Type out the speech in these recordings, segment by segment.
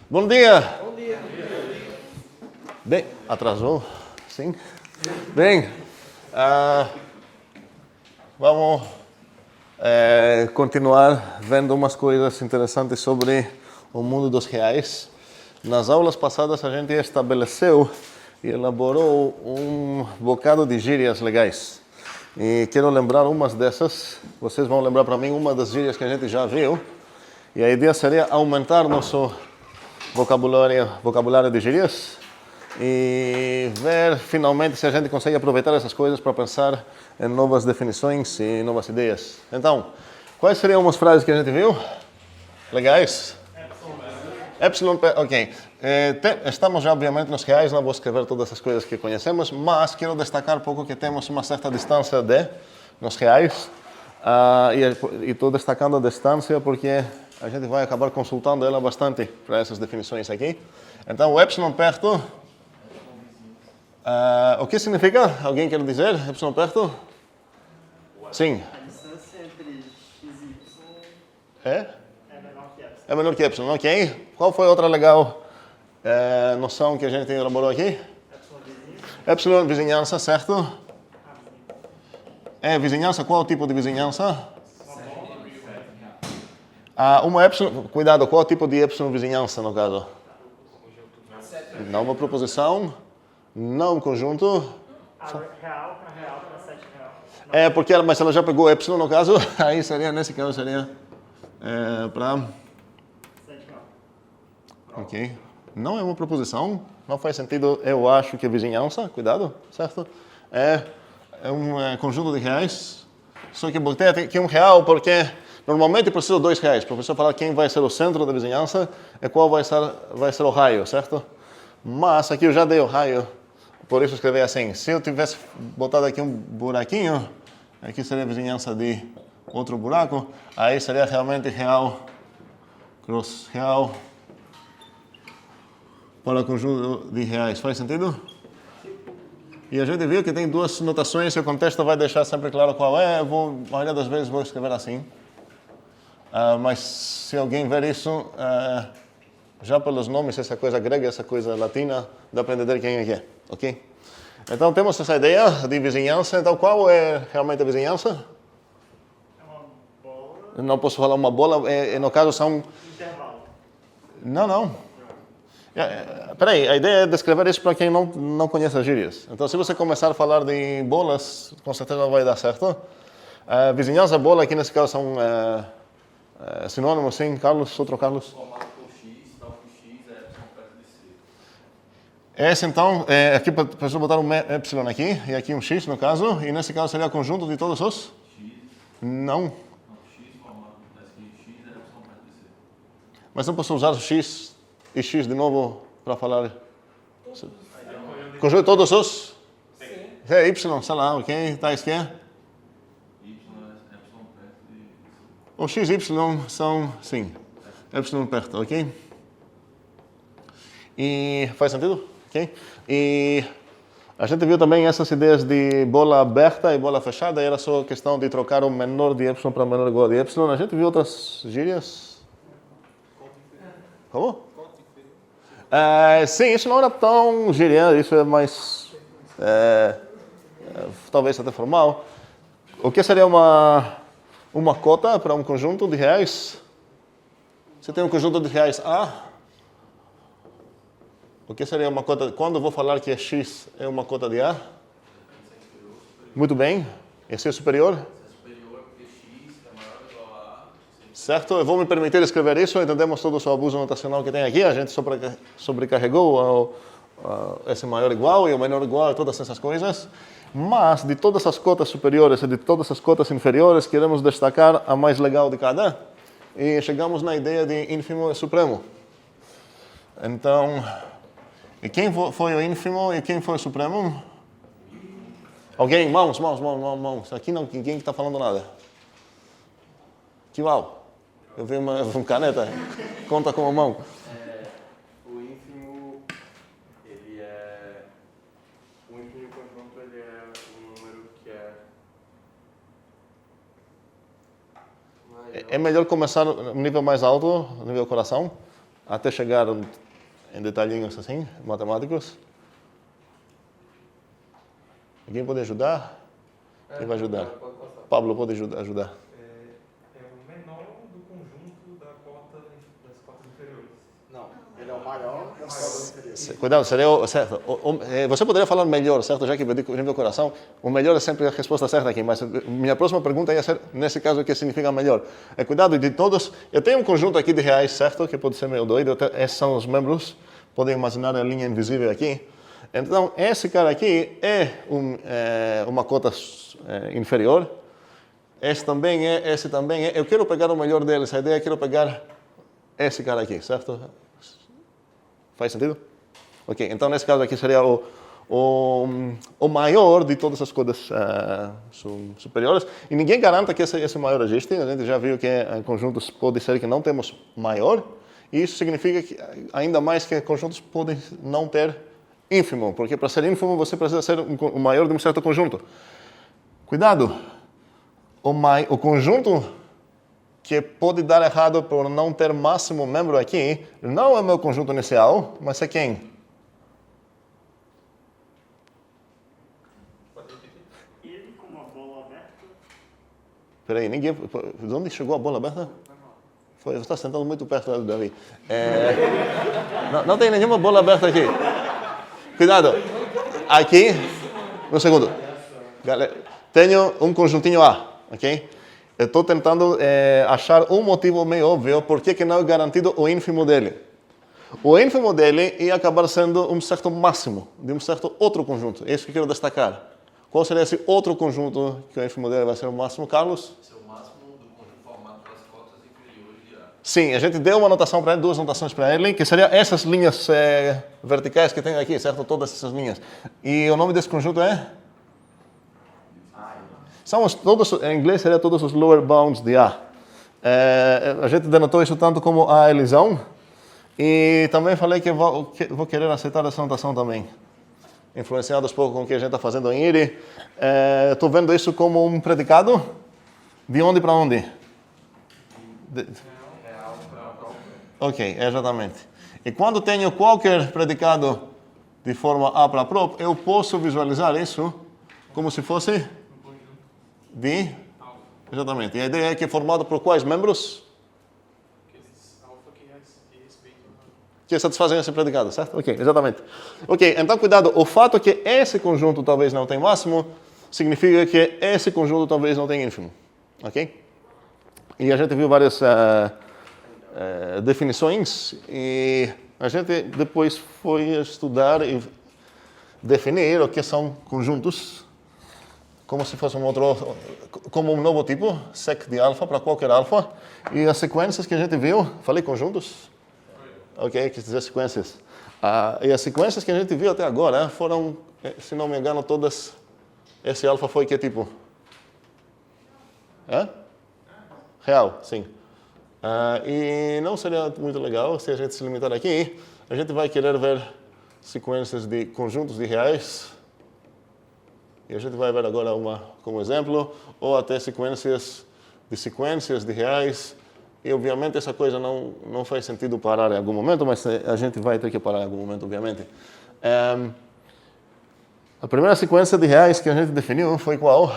Bom dia! Bom dia. Bem, atrasou? Sim? Bem, vamos continuar vendo umas coisas interessantes sobre o mundo dos reais. Nas aulas passadas a gente estabeleceu e elaborou um bocado de gírias legais. E quero lembrar umas dessas. Vocês vão lembrar para mim uma das gírias que a gente já viu. E a ideia seria aumentar nosso vocabulário de gírias e ver finalmente se a gente consegue aproveitar essas coisas para pensar em novas definições e novas ideias. Então, quais seriam umas frases que a gente viu? Legais? Epsilon, ok. Estamos já, obviamente, nos reais, não vou escrever todas as coisas que conhecemos, mas quero destacar um pouco que temos uma certa distância nos reais. E estou destacando a distância porque a gente vai acabar consultando ela bastante para essas definições aqui. Então, o epsilon perto. O que significa? Alguém quer dizer? Epsilon perto? Sim. A distância entre x e y É? é menor que epsilon. É menor que epsilon, ok. Qual foi outra legal noção que a gente elaborou aqui? Epsilon vizinho. Epsilon, vizinhança, certo? Vizinhança, qual o tipo de vizinhança? Uma epsilon, cuidado, qual o tipo de epsilon vizinhança no caso? Não uma proposição, não um conjunto. Real para 7 real. Mas ela já pegou epsilon no caso, aí seria, nesse caso seria para... 7 real. Ok. Não é uma proposição, não faz sentido, eu acho que vizinhança, cuidado, certo? É um conjunto de reais, só que botei aqui R$1 porque normalmente preciso R$2. Para a pessoa falar quem vai ser o centro da vizinhança e qual vai ser o raio, certo? Mas aqui eu já dei o raio, por isso escrevi assim. Se eu tivesse botado aqui um buraquinho, aqui seria a vizinhança de outro buraco, aí seria realmente real, cross real, para o conjunto de reais. Faz sentido? E a gente viu que tem duas notações e o contexto vai deixar sempre claro qual é. A maioria das vezes vou escrever assim. Mas se alguém ver isso, já pelos nomes, essa coisa grega, essa coisa latina, dá para entender quem é que é, ok? Então temos essa ideia de vizinhança. Então qual é realmente a vizinhança? É uma bola. Não posso falar uma bola, no caso são... Intervalo. Não. Peraí, a ideia é descrever isso para quem não conhece as gírias. Então, se você começar a falar de bolas, com certeza não vai dar certo. Vizinhança e bola, aqui nesse caso, são sinônimos, sim. Carlos, outro Carlos? Formado por x, tal que x é epsilon perto de c. Esse, então, aqui para a pessoa botar um epsilon aqui, e aqui um x, no caso. E nesse caso seria o conjunto de todos os? X, Não. não, x formado por x é epsilon perto de c. Mas não posso usar o x e x de novo para falar? Conjunto de todos os? Sim. Y, sei lá, ok? Tá, isso que é? Y é epsilon perto de c. O x e y são, sim, epsilon perto, ok? E faz sentido? Ok? E a gente viu também essas ideias de bola aberta e bola fechada, era só questão de trocar o menor de epsilon para o menor igual de epsilon. A gente viu outras gírias? Como? Sim, isso não era tão gíria, isso é mais, talvez até formal. O que seria uma cota para um conjunto de reais? Você tem um conjunto de reais A. O que seria uma cota? Quando eu vou falar que X é uma cota de A? Muito bem. Esse é superior? É superior porque x é maior ou igual a a. Certo? Eu vou me permitir escrever isso. Entendemos todo o seu abuso notacional que tem aqui. A gente sobrecarregou esse maior igual e o menor igual, todas essas coisas. Mas de todas as cotas superiores e de todas as cotas inferiores, queremos destacar a mais legal de cada. E chegamos na ideia de ínfimo e supremo. Então, e quem foi o ínfimo e quem foi o supremo? Alguém? Mãos. Aqui não, ninguém está falando nada. Que uau. Eu vi uma caneta. Conta como mão. O ínfimo, ele é... O ínfimo conjunto, ele é um número que é... É melhor começar no nível mais alto, no nível coração. até chegar em detalhinhos assim, matemáticos. Alguém pode ajudar? Quem vai ajudar? Pode passar. Pablo pode ajudar. É o menor do conjunto das cotas inferiores. Não, ele é o maior das cotas inferiores. Cuidado, seria o certo. Você poderia falar melhor, certo? Já que eu meu coração, o melhor é sempre a resposta certa aqui, mas minha próxima pergunta ia ser, nesse caso, o que significa melhor. Cuidado, de todos, eu tenho um conjunto aqui de reais, certo? Que pode ser meio doido, esses são os membros, podem imaginar a linha invisível aqui. Então, esse cara aqui é uma cota inferior, esse também é, eu quero pegar o melhor deles, a ideia é que eu quero pegar esse cara aqui, certo? Faz sentido? Ok, então nesse caso aqui seria o maior de todas as cotas superiores, e ninguém garanta que esse maior existe, a gente já viu que em conjuntos pode ser que não temos maior, e isso significa que ainda mais que conjuntos podem não ter ínfimo, porque para ser ínfimo você precisa ser o maior de um certo conjunto. Cuidado, o conjunto que pode dar errado por não ter máximo membro aqui, não é meu conjunto inicial, mas é quem? Ele com uma bola aberta. Peraí, de onde chegou a bola aberta? Você está sentando muito perto do Davi. Não tem nenhuma bola aberta aqui. Cuidado. Aqui, um segundo. Galera, tenho um conjuntinho A, ok? Eu estou tentando achar um motivo meio óbvio por que não é garantido o ínfimo dele. O ínfimo dele ia acabar sendo um certo máximo de um certo outro conjunto. É isso que eu quero destacar. Qual seria esse outro conjunto que o ínfimo dele vai ser o máximo, Carlos? Esse é o máximo do conjunto formado pelas cotas inferiores de A. Sim, a gente deu uma notação para ele, duas notações para ele, que seriam essas linhas verticais que tem aqui, certo? Todas essas linhas. E o nome desse conjunto é? São todos, em inglês seria todos os lower bounds de A. A gente denotou isso tanto como a elisão, e também falei que vou querer aceitar essa notação também. Influenciados pouco com o que a gente está fazendo em IRI. Estou vendo isso como um predicado. De onde para onde? Ok, exatamente. E quando tenho qualquer predicado de forma A para prop, eu posso visualizar isso como se fosse de... Exatamente. E a ideia é que é formado por quais membros? Que satisfazem esse predicado, certo? Ok, exatamente. Ok, então cuidado, o fato que esse conjunto talvez não tenha máximo, significa que esse conjunto talvez não tenha ínfimo. Ok? E a gente viu várias definições, e a gente depois foi estudar e definir o que são conjuntos, como se fosse como um novo tipo, sec de alfa para qualquer alfa, e as sequências que a gente viu, falei conjuntos? Ok, quis dizer sequências. E as sequências que a gente viu até agora foram, se não me engano, todas... Esse alfa foi que tipo? Real, sim. E não seria muito legal se a gente se limitar aqui. A gente vai querer ver sequências de conjuntos de reais. E a gente vai ver agora uma como exemplo. Ou até sequências de reais. E, obviamente, essa coisa não faz sentido parar em algum momento, mas a gente vai ter que parar em algum momento, obviamente. A primeira sequência de reais que a gente definiu foi qual?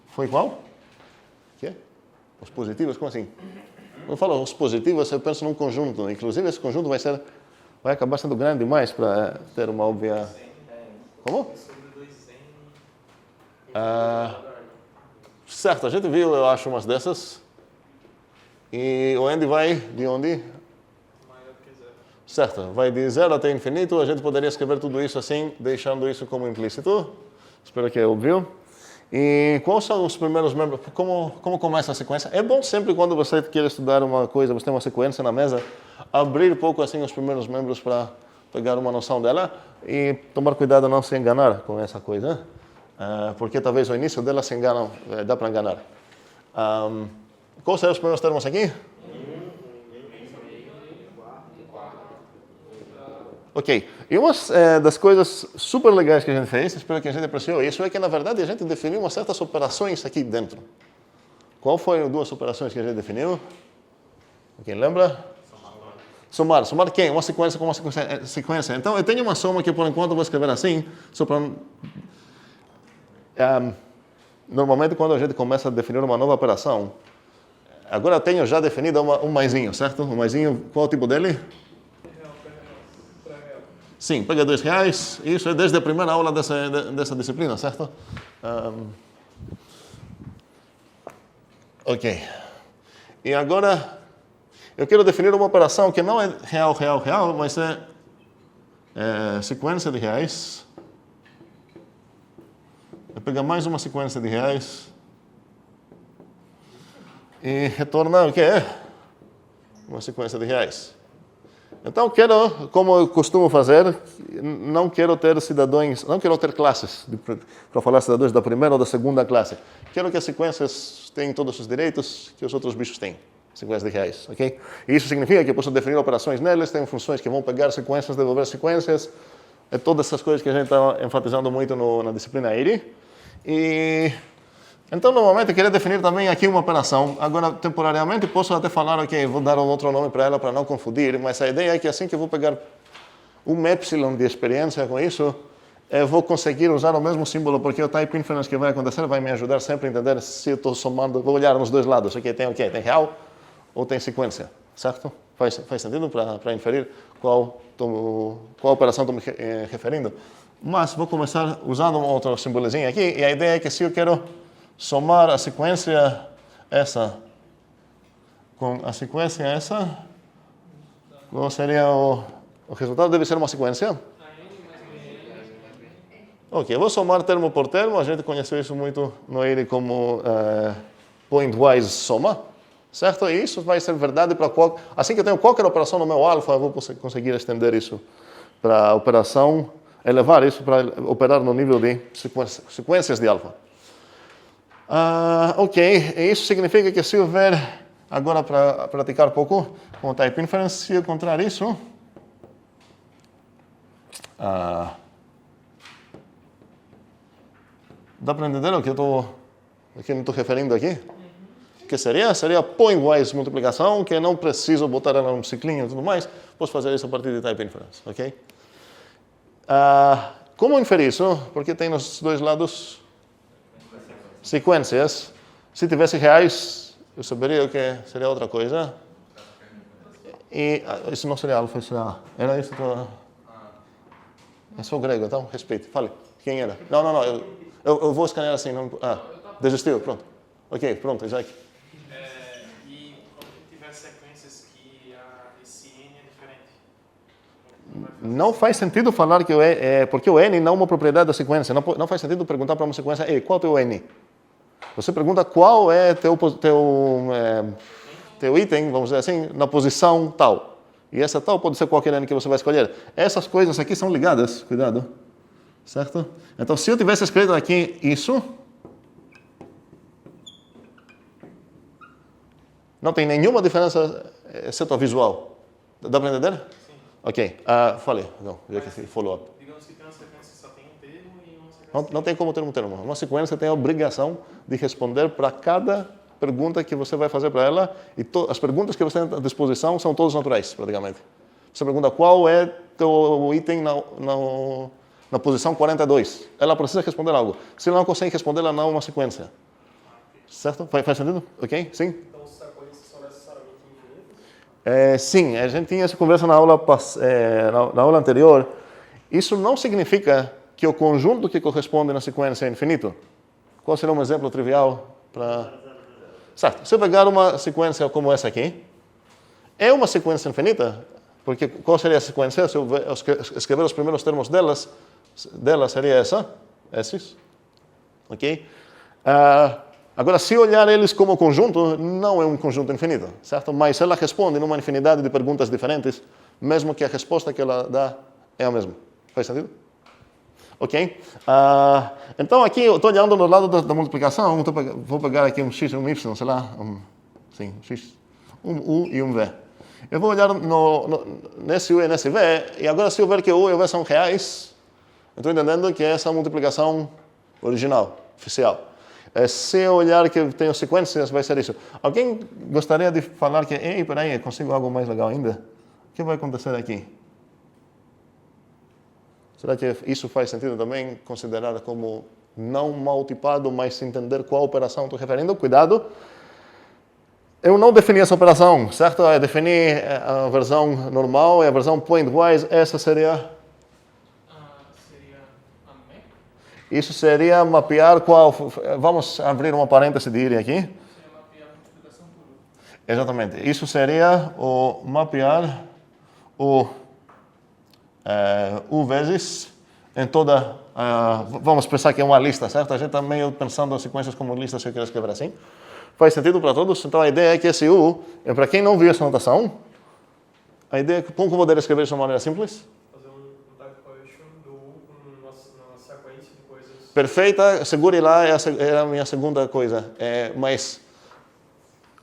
Foi qual? Que? Os positivos? Como assim? Não falo os positivos, eu penso num conjunto. Inclusive, esse conjunto vai acabar sendo grande demais para ter uma óbvia... Como? Certo, a gente viu, eu acho, umas dessas. E o end vai de onde? Maior que zero. Certo, vai de 0 até infinito. A gente poderia escrever tudo isso assim, deixando isso como implícito. Espero que é óbvio. E quais são os primeiros membros? Como começa a sequência? É bom sempre quando você quer estudar uma coisa, você tem uma sequência na mesa, abrir um pouco assim os primeiros membros para pegar uma noção dela e tomar cuidado a não se enganar com essa coisa. Porque talvez o início dela se enganam, dá para enganar. Quais são os primeiros termos aqui? Ok. E uma das coisas super legais que a gente fez, espero que a gente apreciou isso, é que na verdade a gente definiu umas certas operações aqui dentro. Qual foram duas operações que a gente definiu? Quem lembra? Somar. Somar quem? Uma sequência com uma sequência. Então, eu tenho uma soma que, por enquanto, eu vou escrever assim, só para... normalmente, quando a gente começa a definir uma nova operação, agora eu tenho já definido um maisinho, certo? O maisinho, qual é o tipo dele? Sim, pega R$2. Isso é desde a primeira aula dessa disciplina, certo? Ok. E agora, eu quero definir uma operação que não é real, mas é sequência de reais. Eu pego mais uma sequência de reais e retornar o que é? Uma sequência de reais. Então, quero, como eu costumo fazer, não quero ter cidadãos, não quero ter classes, para falar cidadãos da primeira ou da segunda classe. Quero que as sequências tenham todos os direitos que os outros bichos têm. Sequências de reais, ok? E isso significa que eu posso definir operações nelas, tenho funções que vão pegar sequências, devolver sequências, todas essas coisas que a gente está enfatizando muito na disciplina EIRI. E então, normalmente, eu queria definir também aqui uma operação. Agora, temporariamente, posso até falar, ok, vou dar um outro nome para ela para não confundir, mas a ideia é que assim que eu vou pegar um epsilon de experiência com isso, eu vou conseguir usar o mesmo símbolo, porque o type inference que vai acontecer vai me ajudar sempre a entender se eu estou somando, vou olhar nos dois lados, ok, tem real ou tem sequência, certo? Faz sentido para inferir qual operação estou me referindo? Mas vou começar usando um outro simbolozinho aqui, e a ideia é que se eu quero somar a sequência essa com a sequência essa, qual seria o resultado? Deve ser uma sequência. Ok, eu vou somar termo por termo, a gente conheceu isso muito no EIRI como point-wise soma, certo? E isso vai ser verdade para assim que eu tenho qualquer operação no meu alfa, eu vou conseguir estender isso para a operação, elevar isso para operar no nível de sequências de alfa. Ok, e isso significa que se houver, agora para praticar um pouco com o type inference, se eu encontrar isso, dá para entender o que eu me estou referindo aqui? Que seria? Seria point-wise multiplicação, que não preciso botar ela num ciclinho e tudo mais, posso fazer isso a partir de type inference, ok? Como inferir isso? Porque tem nos dois lados sequências. Se tivesse reais, eu saberia que seria outra coisa. E isso não seria alfa, isso seria A. Era isso? Eu sou grego, então respeite. Fale. Quem era? Não. Eu vou escanear assim. Não... desistiu? Pronto. Ok, pronto, Isaac. E quando tiver sequências que esse N é diferente? Não faz sentido falar que porque o N não é uma propriedade da sequência. Não faz sentido perguntar para uma sequência, qual é o teu N? Você pergunta qual é teu item, vamos dizer assim, na posição tal. E essa tal pode ser qualquer N que você vai escolher. Essas coisas aqui são ligadas, cuidado. Certo? Então, se eu tivesse escrito aqui isso, não tem nenhuma diferença, exceto a visual. Dá para entender? Sim. Ok. Falei. Não, já que follow-up. Digamos que tem uma sequência só tem um termo e uma sequência... Não tem como ter um termo. Uma sequência tem a obrigação de responder para cada pergunta que você vai fazer para ela, e as perguntas que você tem à disposição são todas naturais, praticamente. Você pergunta qual é teu item na posição 42. Ela precisa responder algo. Se ela não consegue responder, ela não é uma sequência. Certo? Faz sentido? Ok? Sim? Então, as sequências são necessariamente infinitas? Sim, a gente tinha essa conversa na aula anterior. Isso não significa que o conjunto que corresponde na sequência é infinito. Qual seria um exemplo trivial para... Certo. Se eu pegar uma sequência como essa aqui, é uma sequência infinita, porque qual seria a sequência? Se eu escrever os primeiros termos dela seria esses. Ok? Agora, se olhar eles como conjunto, não é um conjunto infinito, certo? Mas ela responde numa infinidade de perguntas diferentes, mesmo que a resposta que ela dá é a mesma. Faz sentido? Ok? Então, aqui eu estou olhando no lado da multiplicação, vou pegar aqui um x e um y, sei lá, sim, x, um u e um v. Eu vou olhar nesse u e nesse v, e agora se eu ver que o u e o v são reais, eu estou entendendo que essa é a multiplicação original, oficial. Se eu olhar que eu tenho sequências, vai ser isso. Alguém gostaria de falar que, ei, peraí, eu consigo algo mais legal ainda? O que vai acontecer aqui? Será que isso faz sentido também considerar como não mal tipado, mas entender qual operação estou referindo? Cuidado! Eu não defini essa operação, certo? Eu defini a versão normal e a versão pointwise. Essa seria... Seria a map? Isso seria mapear qual... Vamos abrir uma parêntese de ir aqui. Seria mapear a multiplicação por U. Exatamente. Isso seria o mapear o U vezes em toda... vamos pensar que é uma lista, certo? A gente está meio pensando em sequências como listas, se eu quero escrever assim. Faz sentido para todos? Então a ideia é que esse U, para quem não viu essa notação, a ideia é que como poder escrever isso de uma maneira simples? Fazer um type correction do U com uma sequência de coisas. Perfeita, segure lá, é a minha segunda coisa. Mas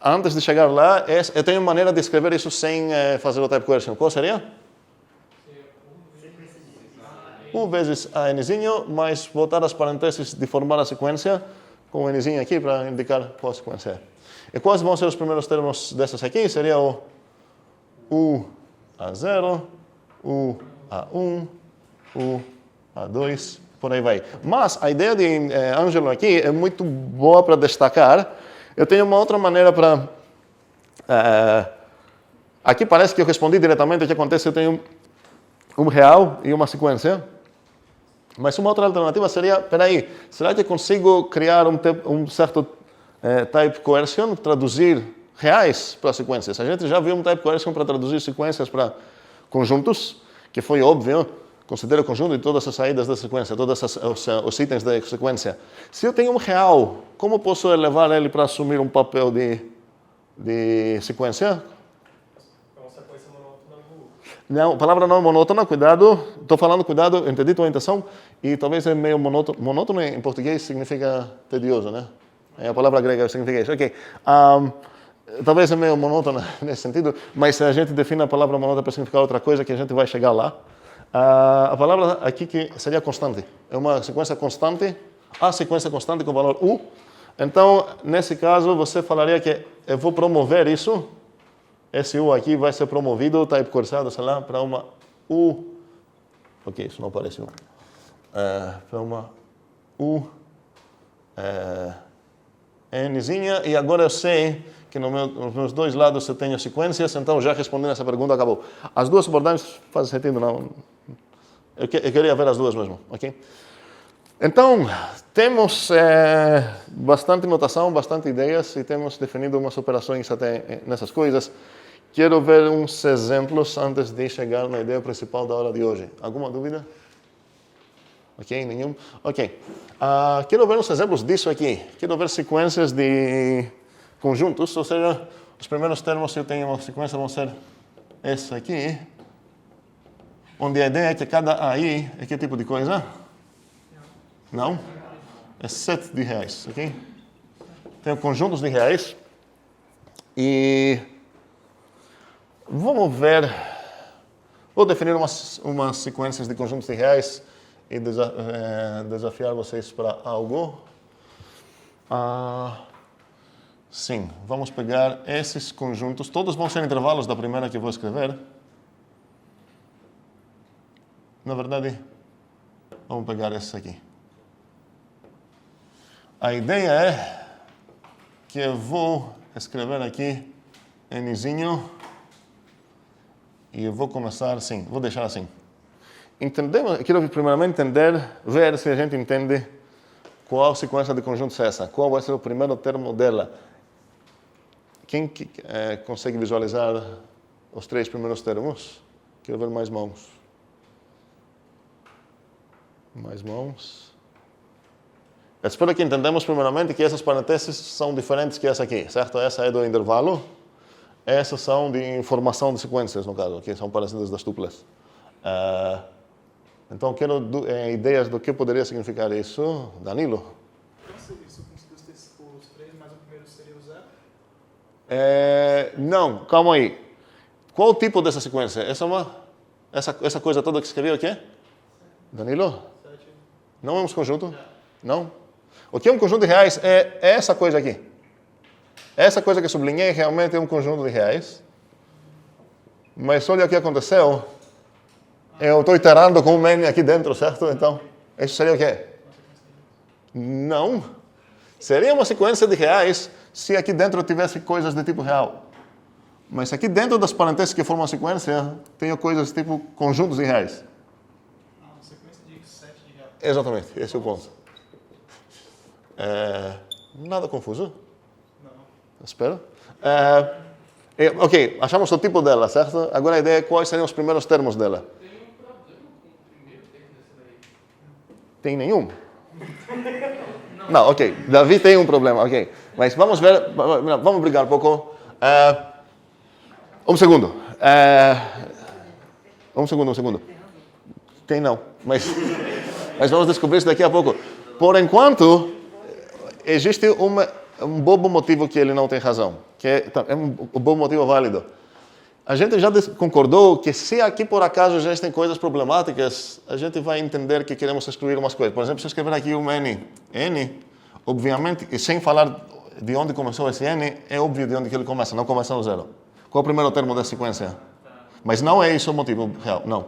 antes de chegar lá, eu tenho uma maneira de escrever isso sem fazer o type correction. Qual seria? U vezes a nzinho, mais botar as parênteses de formar a sequência com o nzinho aqui para indicar qual sequência é. E quais vão ser os primeiros termos dessas aqui? Seria o U A0, U A1, U A2, por aí vai. Mas a ideia de Ângelo aqui é muito boa para destacar. Eu tenho uma outra maneira para... aqui parece que eu respondi diretamente o que acontece. Eu tenho um real e uma sequência. Mas uma outra alternativa seria, peraí, será que eu consigo criar um certo type coercion, traduzir reais para sequências? A gente já viu um type coercion para traduzir sequências para conjuntos, que foi óbvio, considera o conjunto de todas as saídas da sequência, todos os itens da sequência. Se eu tenho um real, como posso elevar ele para assumir um papel de sequência? Não, a palavra não é monótona, cuidado. Estou falando cuidado, entendi tua intenção. E talvez é meio monótono. Monótono em português significa tedioso, né? É a palavra grega significa isso. Ok. Talvez é meio monótona nesse sentido, mas se a gente define a palavra monótona para significar outra coisa, que a gente vai chegar lá. A palavra aqui que seria constante. É uma sequência constante, a sequência constante com valor U. Então, nesse caso, você falaria que eu vou promover isso. Esse U aqui vai ser promovido, type cursado, sei lá, para uma U. Ok, isso não apareceu. Para uma U Nzinha. E agora eu sei que nos meus dois lados eu tenho sequências, então já respondendo essa pergunta, acabou. As duas abordagens fazem sentido, não? Eu queria ver as duas mesmo, ok? Então, temos bastante notação, bastante ideias e temos definido umas operações até nessas coisas. Quero ver uns exemplos antes de chegar na ideia principal da aula de hoje. Alguma dúvida? Ok, nenhum? Ok. Quero ver uns exemplos disso aqui. Quero ver sequências de conjuntos, ou seja, os primeiros termos que eu tenho uma sequência vão ser esse aqui, onde a ideia é que cada AI é que tipo de coisa? Não? É set de reais, ok? Tenho conjuntos de reais e vamos ver. Vou definir umas sequências de conjuntos de reais e desafiar vocês para algo. Sim, vamos pegar esses conjuntos. Todos vão ser intervalos da primeira que eu vou escrever. Na verdade, vamos pegar esse aqui. A ideia é que eu vou escrever aqui nzinho e eu vou começar assim, vou deixar assim. Quero primeiramente ver se a gente entende qual sequência de conjuntos é essa, qual vai ser o primeiro termo dela. Quem consegue visualizar os três primeiros termos? Quero ver mais mãos. Mais mãos. Eu espero que entendamos primeiramente que essas parênteses são diferentes que essa aqui, certo? Essa é do intervalo. Essas são de informação de sequências, no caso, que são parecidas das tuplas. Então, quero ideias do que poderia significar isso. Danilo? Isso conseguiu os três, mas o primeiro seria o zero? Não, calma aí. Qual o tipo dessa sequência? Essa coisa toda que escrevi, o quê? Danilo? Não é um conjunto? Não? O que é um conjunto de reais é essa coisa aqui. Essa coisa que eu sublinhei realmente é um conjunto de reais. Mas olha o que aconteceu. Eu estou iterando com um n aqui dentro, certo? Então, isso seria o quê? Não. Seria uma sequência de reais se aqui dentro tivesse coisas de tipo real. Mas aqui dentro das parênteses que formam a sequência, tem coisas tipo conjuntos de reais. Ah, uma sequência de 7 de real. Exatamente, esse é o ponto. Nada confuso? Não. Espera. Ok, achamos o tipo dela, certo? Agora a ideia é quais seriam os primeiros termos dela. Tem um problema com o primeiro termo desse daí. Tem nenhum? Não, ok. Davi tem um problema, ok. Mas vamos ver, vamos brigar um pouco. Um segundo. Um segundo. Tem não, mas vamos descobrir isso daqui a pouco. Por enquanto, existe um bobo motivo que ele não tem razão, que é um bom motivo válido. A gente já concordou que se aqui por acaso já existem coisas problemáticas, a gente vai entender que queremos excluir umas coisas. Por exemplo, se eu escrever aqui um n, obviamente, e sem falar de onde começou esse n, é óbvio de onde que ele começa, não começa no zero. Qual é o primeiro termo da sequência? Mas não é isso o motivo real, não.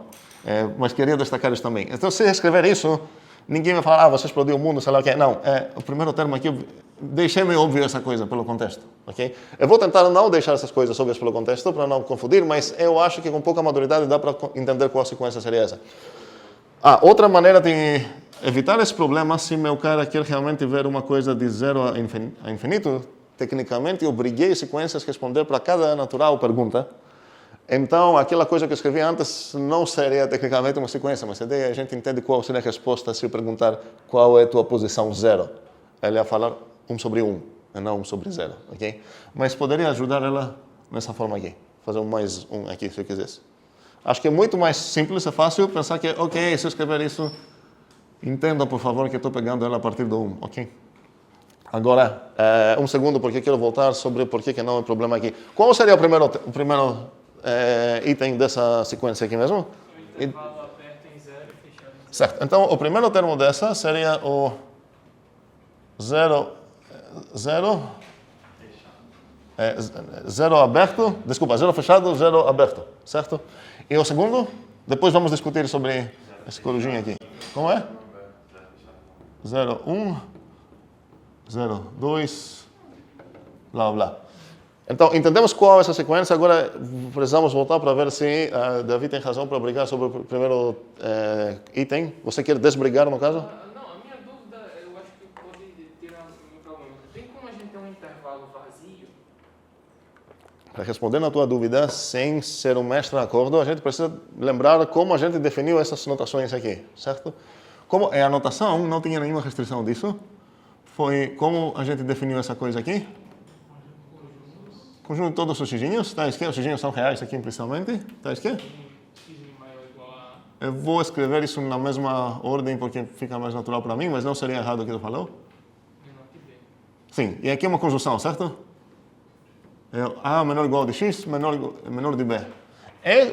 Mas queria destacar isso também. Então, se escrever isso, ninguém vai falar, você explodiu o mundo, sei lá o que é. Não, o primeiro termo aqui, deixei meio óbvio essa coisa pelo contexto, ok? Eu vou tentar não deixar essas coisas óbvias pelo contexto, para não confundir, mas eu acho que com pouca maturidade dá para entender qual sequência seria essa. Outra maneira de evitar esse problema, se meu cara quer realmente ver uma coisa de zero a infinito, tecnicamente eu obriguei as sequências a responder para cada natural pergunta. Então, aquela coisa que eu escrevi antes não seria tecnicamente uma sequência, mas a ideia é a gente entende qual seria a resposta se eu perguntar qual é a tua posição zero. Ela ia falar 1 sobre 1, e não 1 sobre 0, ok? Mas poderia ajudar ela nessa forma aqui, fazer um mais 1 aqui, se eu quisesse. Acho que é muito mais simples e fácil pensar que, ok, se eu escrever isso, entenda, por favor, que eu estou pegando ela a partir do 1, ok? Agora, um segundo, porque quero voltar sobre por que não é problema aqui. Qual seria o primeiro item dessa sequência aqui mesmo? O intervalo aberto em 0 e fechado em 0. Certo. Então, o primeiro termo dessa seria o 0 aberto, desculpa, 0 fechado, 0 aberto, certo? E o segundo, depois vamos discutir sobre esse corujinho aqui. Como é? 0, 1, 0, 2, blá, blá. Então, entendemos qual é essa sequência, agora precisamos voltar para ver se Davi tem razão para brigar sobre o primeiro item. Você quer desbrigar, no caso? Não, a minha dúvida, eu acho que pode ter um problema. Tem como a gente ter um intervalo vazio? Para responder na tua dúvida, sem ser um mestre em acordo, a gente precisa lembrar como a gente definiu essas notações aqui, certo? Como a notação não tinha nenhuma restrição disso, foi como a gente definiu essa coisa aqui. Conjunto de todos os xinhos, tá esquerdo, os xinhos são reais aqui implicitamente, tá esquerdo? X maior ou igual a... Eu vou escrever isso na mesma ordem porque fica mais natural para mim, mas não seria errado o que tu falou? menor que B. Sim, e aqui é uma conjunção, certo? A menor ou igual de x, menor de b.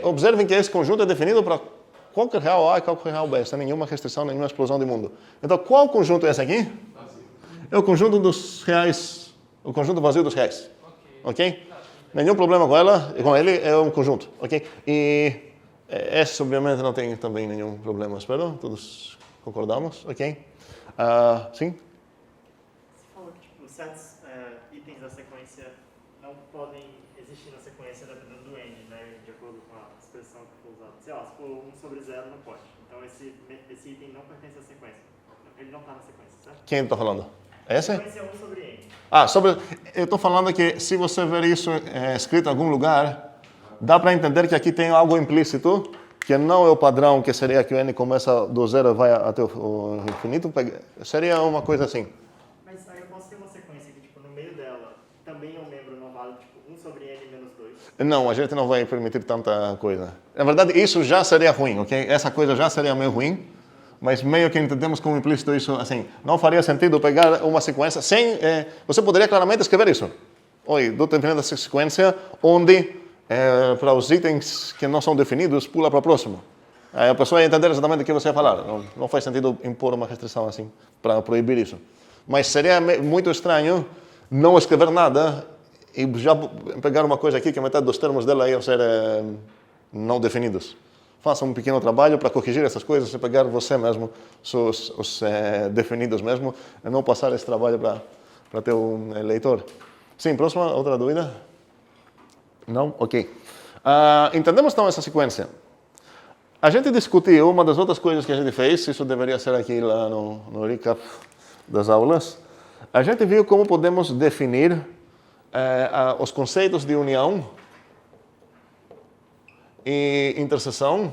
Observem que esse conjunto é definido para qualquer real A e qualquer real B, sem nenhuma restrição, nenhuma explosão de mundo. Então, qual conjunto é esse aqui? É o conjunto dos reais, o conjunto vazio dos reais. Ok? Nenhum problema com ele, é um conjunto, ok? E esse, obviamente, não tem também nenhum problema, espero, todos concordamos, ok? Sim? Você falou que tipo, certos itens da sequência não podem existir na sequência dependendo do n, né? De acordo com a expressão que foi usada. Sei lá, se for 1 sobre 0 não pode. Então esse item não pertence à sequência. Ele não está na sequência, certo? Quem está falando? Esse? A sequência é 1 sobre n. Eu estou falando que se você ver isso escrito em algum lugar, dá para entender que aqui tem algo implícito, que não é o padrão, que seria que o n começa do zero e vai até o infinito, seria uma coisa assim. Mas aí eu posso ter uma sequência que, tipo, no meio dela também é um membro não válido, tipo, 1 sobre n menos 2. Não, a gente não vai permitir tanta coisa. Na verdade, isso já seria ruim, ok? Essa coisa já seria meio ruim. Mas meio que entendemos como implícito isso, assim, não faria sentido pegar uma sequência sem... você poderia claramente escrever isso. Oi, estou definindo essa sequência onde, para os itens que não são definidos, pula para o próximo. A pessoa ia entender exatamente o que você ia falar. Não faz sentido impor uma restrição assim, para proibir isso. Mas seria muito estranho não escrever nada e já pegar uma coisa aqui que a metade dos termos dela iam ser não definidos. Faça um pequeno trabalho para corrigir essas coisas e pegar você mesmo, os definidos mesmo, e não passar esse trabalho para teu leitor. Sim, próxima, outra dúvida? Não? Ok. Entendemos então essa sequência. A gente discutiu, uma das outras coisas que a gente fez, isso deveria ser aqui lá no recap das aulas, a gente viu como podemos definir os conceitos de união e interseção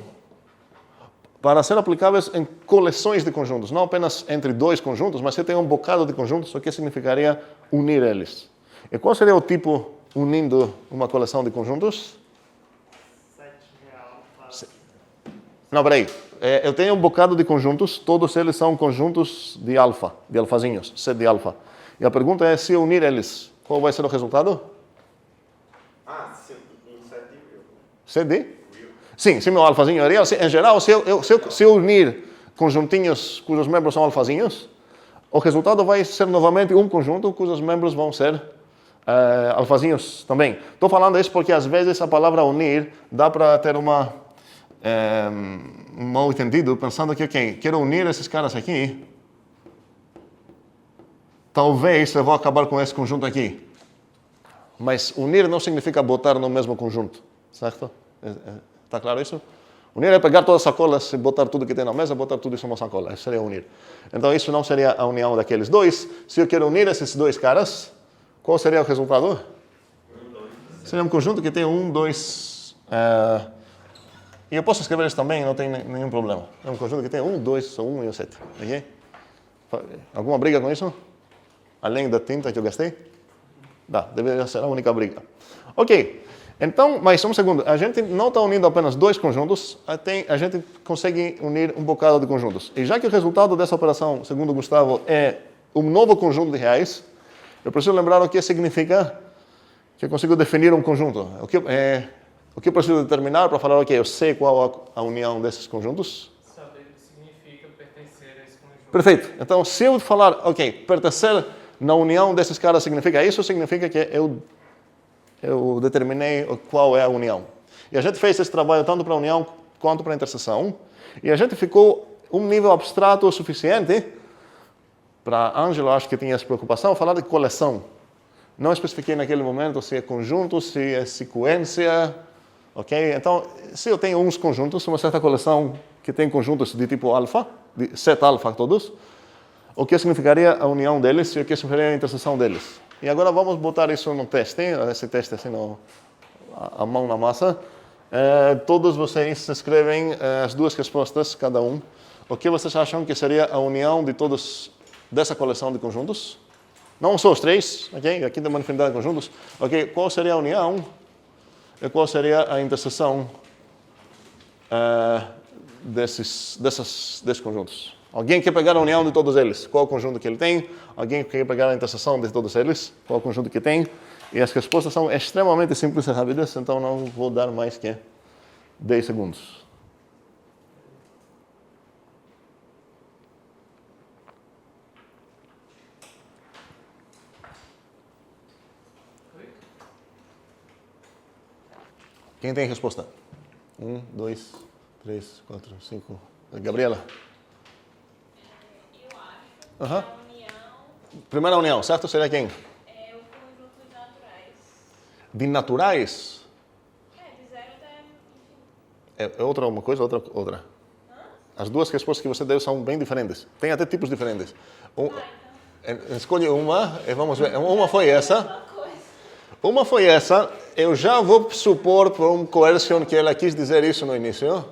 para ser aplicáveis em coleções de conjuntos, não apenas entre dois conjuntos, mas você tem um bocado de conjuntos, o que significaria unir eles. E qual seria o tipo unindo uma coleção de conjuntos? 7 real para... Não, peraí. Eu tenho um bocado de conjuntos, todos eles são conjuntos de alfa, de alfazinhos, set de alfa. E a pergunta é, se eu unir eles, qual vai ser o resultado? Sim, em 7 mil. Set de? Sim, se meu alfazinho é real. Em geral, se eu unir conjuntinhos cujos membros são alfazinhos, o resultado vai ser novamente um conjunto cujos membros vão ser alfazinhos também. Estou falando isso porque às vezes a palavra unir dá para ter um mal entendido, pensando que, ok, quero unir esses caras aqui, talvez eu vou acabar com esse conjunto aqui. Mas unir não significa botar no mesmo conjunto, certo? Está claro isso? Unir é pegar todas as sacolas e botar tudo que tem na mesa, botar tudo isso numa sacola. Isso seria unir. Então isso não seria a união daqueles dois. Se eu quero unir esses dois caras, qual seria o resultado? Seria um conjunto que tem 1, 2... E eu posso escrever isso também, não tem nenhum problema. É um conjunto que tem 1, 2, 1 e 7. Okay? Alguma briga com isso? Além da tinta que eu gastei? Deveria ser a única briga. Ok. Então, mais um segundo. A gente não está unindo apenas dois conjuntos, a gente consegue unir um bocado de conjuntos. E já que o resultado dessa operação, segundo o Gustavo, é um novo conjunto de reais, eu preciso lembrar o que significa que eu consigo definir um conjunto. O que eu preciso determinar para falar, ok, eu sei qual a união desses conjuntos? Saber o que significa pertencer a esse conjunto. Perfeito. Então, se eu falar, ok, pertencer na união desses caras significa isso, significa que eu determinei qual é a união. E a gente fez esse trabalho tanto para a união quanto para a interseção. E a gente ficou um nível abstrato o suficiente para Ângelo, acho que tinha essa preocupação, falar de coleção. Não especifiquei naquele momento se é conjunto, se é sequência. Ok? Então, se eu tenho uns conjuntos, uma certa coleção que tem conjuntos de tipo alfa, de set alfa todos, o que significaria a união deles e o que significaria a interseção deles. E agora vamos botar isso no teste, esse teste assim, a mão na massa. Todos vocês escrevem as duas respostas, cada um. O que vocês acham que seria a união de todos dessa coleção de conjuntos? Não só os três, ok? Aqui tem uma infinidade de conjuntos. Ok, qual seria a união e qual seria a interseção desses conjuntos? Alguém quer pegar a união de todos eles? Qual o conjunto que ele tem? Alguém quer pegar a interseção de todos eles? Qual o conjunto que tem? E as respostas são extremamente simples e rápidas, então não vou dar mais que 10 segundos. Quem tem resposta? 1, 2, 3, 4, 5. Gabriela? Eu acho que a união Primeira união, certo? Seria quem? é o conjunto de naturais. De naturais? De 0 até infinito. É outra uma coisa, outra. As duas respostas que você deu são bem diferentes. Tem até tipos diferentes. Escolhe uma e vamos ver. Uma foi essa. Uma foi essa. Eu já vou supor por um coercion que ela quis dizer isso no início.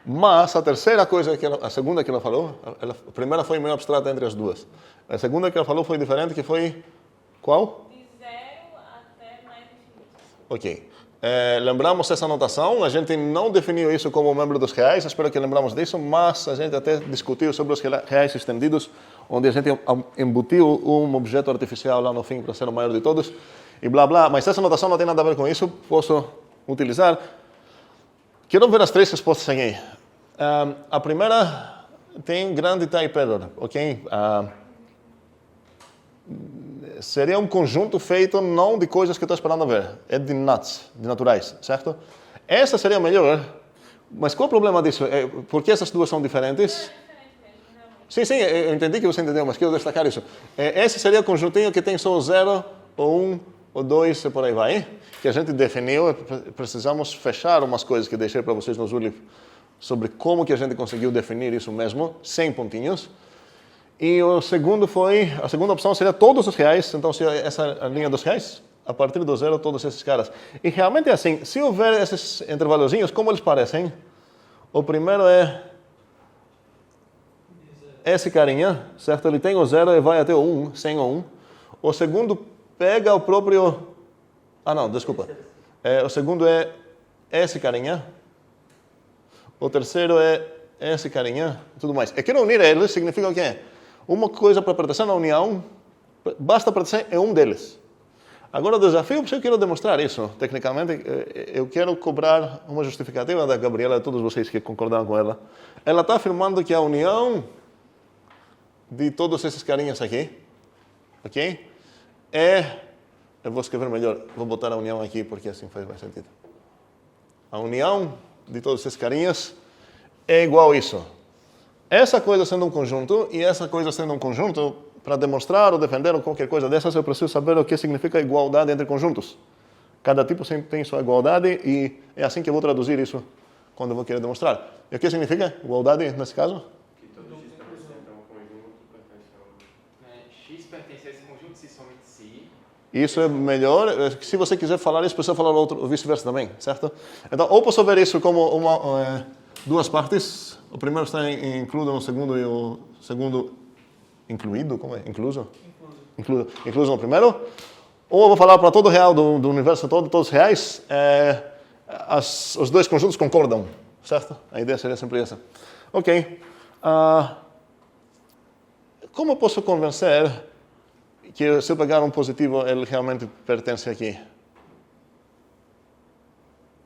Mas a terceira coisa, a segunda que ela falou, a primeira foi meio abstrata entre as duas. A segunda que ela falou foi diferente, que foi qual? De 0 até mais infinito. Ok. Lembramos essa anotação, a gente não definiu isso como membro dos reais, espero que lembramos disso, mas a gente até discutiu sobre os reais estendidos, onde a gente embutiu um objeto artificial lá no fim para ser o maior de todos, e blá blá, mas essa anotação não tem nada a ver com isso, posso utilizar. Quero ver as três respostas aqui. A primeira tem grande type error, ok? seria um conjunto feito não de coisas que eu estou esperando ver, é de nuts, de naturais, certo? Essa seria melhor, mas qual o problema disso? Por que essas duas são diferentes? Sim, eu entendi que você entendeu, mas quero destacar isso. Esse seria o conjuntinho que tem só o 0, o 1, o 2 e por aí vai, que a gente definiu, precisamos fechar umas coisas que deixei para vocês no Zulip sobre como que a gente conseguiu definir isso mesmo, sem pontinhos. E a segunda opção seria todos os reais, então se essa linha dos reais, a partir do 0, todos esses caras. E realmente é assim, se houver esses intervalozinhos, como eles parecem? O primeiro é esse carinha, certo? Ele tem o 0 e vai até o 1, sem o 1. O segundo pega o próprio... desculpa. O segundo é esse carinha. O terceiro é esse carinha e tudo mais. E quero unir eles significa o quê? Uma coisa para pertencer na união, basta pertencer em um deles. Agora o desafio, eu quero demonstrar isso, tecnicamente, eu quero cobrar uma justificativa da Gabriela, de todos vocês que concordaram com ela. Ela está afirmando que a união de todos esses carinhas aqui, ok? Eu vou escrever melhor, vou botar a união aqui porque assim faz mais sentido. A união de todos esses carinhas é igual a isso. Essa coisa sendo um conjunto e essa coisa sendo um conjunto, para demonstrar ou defender ou qualquer coisa dessas, eu preciso saber o que significa igualdade entre conjuntos. Cada tipo sempre tem sua igualdade e é assim que eu vou traduzir isso quando eu vou querer demonstrar. E o que significa igualdade nesse caso? Que todo x pertence a um conjunto pertence a outro. X pertence a esse conjunto se somente se. Isso é melhor. Se você quiser falar isso, precisa falar o vice-versa também, certo? Então, ou posso ver isso como duas partes. O primeiro está incluído no segundo e o segundo incluído, como é? Incluso? Incluso no primeiro. Ou eu vou falar para todo real do universo todo, todos os reais, os dois conjuntos concordam, certo? A ideia seria sempre essa. Ok. Como eu posso convencer que se eu pegar um positivo, ele realmente pertence aqui?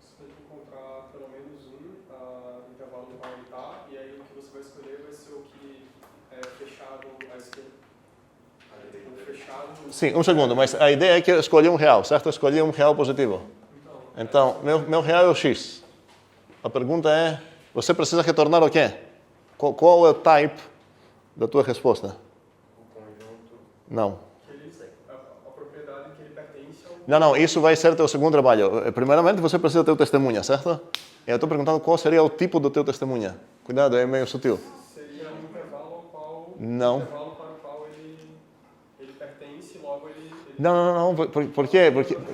Você tem que encontrar pelo menos um intervalo no qual ele está, e aí o que você vai escolher vai ser o que é fechado à esquerda. O fechado... Sim, um segundo, mas a ideia é que eu escolhi um real, certo? Eu escolhi um real positivo. Então, meu real é o x. A pergunta é, você precisa retornar o quê? Qual é o type da tua resposta? O conjunto. Não. A propriedade que ele pertence ao... Não, isso vai ser teu segundo trabalho. Primeiramente, você precisa ter o testemunha, certo? E eu estou perguntando qual seria o tipo do teu testemunha. Cuidado, é meio sutil. Seria um intervalo ao qual... Não. Um intervalo para o qual ele pertence, logo ele... Não. Por quê?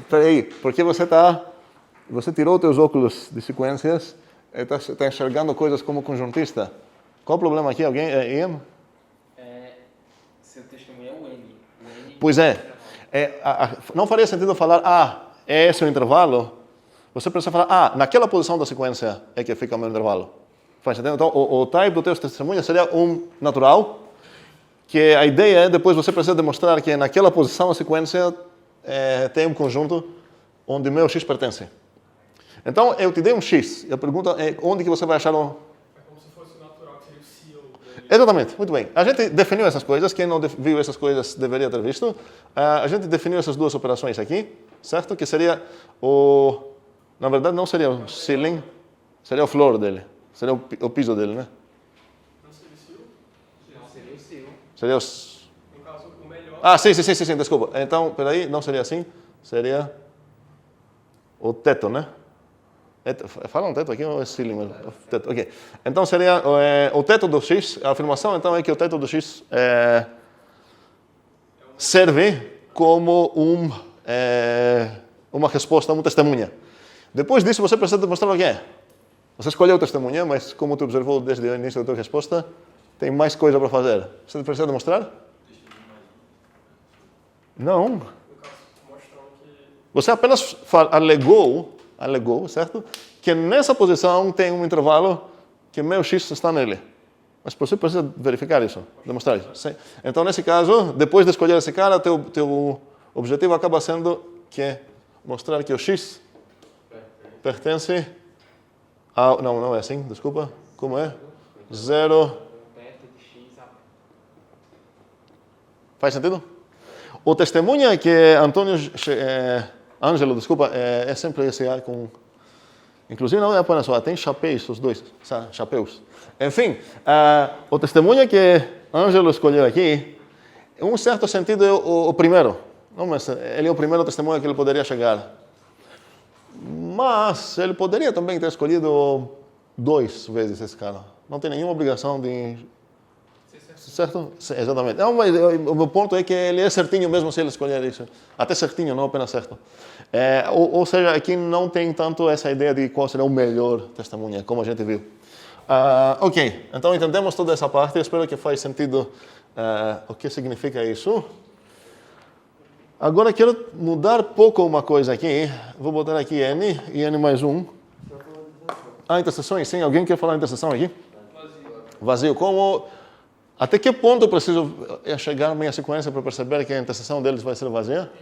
Peraí, porque você tirou teus óculos de sequências e está enxergando coisas como conjuntista. Qual o problema aqui? Alguém? Ian? Seu testemunho é o N. Pois não faria sentido falar, é esse o intervalo? Você precisa falar, naquela posição da sequência é que fica o meu intervalo. Faz sentido? Então, o type do teu testemunho seria um natural, que a ideia é, depois você precisa demonstrar que naquela posição da sequência tem um conjunto onde meu x pertence. Então, eu te dei um x, e a pergunta é, onde que você vai achar o... É como se fosse o natural, que seria o seal dele. Exatamente, muito bem. A gente definiu essas coisas, quem não viu essas coisas deveria ter visto. A gente definiu essas duas operações aqui, certo? Que seria na verdade não seria o ceiling, seria o floor dele, seria o piso dele, né? Não seria o seal? Não seria o seu. Seria os... No caso, o melhor... Sim, desculpa. Então, peraí, não seria assim, seria o teto, né? Fala um teto aqui ou é ceiling? O teto, ok. Então seria o teto do x, a afirmação então é que o teto do x serve como uma resposta, uma testemunha. Depois disso você precisa demonstrar o quê? Você escolheu testemunha, mas como tu observou desde o início da tua resposta, tem mais coisa para fazer. Você precisa demonstrar? Não. No caso, mostrando que... Você apenas alegou, certo? Que nessa posição tem um intervalo que meu x está nele. Mas você precisa verificar isso, demonstrar isso. Sim. Então, nesse caso, depois de escolher esse cara, teu objetivo acaba sendo mostrar que o x pertence ao... Não é assim, desculpa. Como é? 0... Beta de x a... Faz sentido? O testemunho é que Ângelo, desculpa, é sempre esse A com... Inclusive não é apenas só, tem chapéus, os dois, chapéus. Enfim, o testemunho que Ângelo escolheu aqui, em um certo sentido é o primeiro. Não, mas ele é o primeiro testemunho que ele poderia chegar. Mas ele poderia também ter escolhido 2 vezes esse cara. Não tem nenhuma obrigação de... Certo? Exatamente. Não, mas o meu ponto é que ele é certinho mesmo se ele escolher isso. Até certinho, não apenas certo. Ou seja, aqui não tem tanto essa ideia de qual será o melhor testemunha, como a gente viu. Ok, então entendemos toda essa parte. Eu espero que faz sentido o que significa isso. Agora quero mudar pouco uma coisa aqui. Vou botar aqui N e N mais 1. Interseções, sim. Alguém quer falar interseção aqui? Vazio. Como... Até que ponto eu preciso chegar na minha sequência para perceber que a interseção deles vai ser vazia?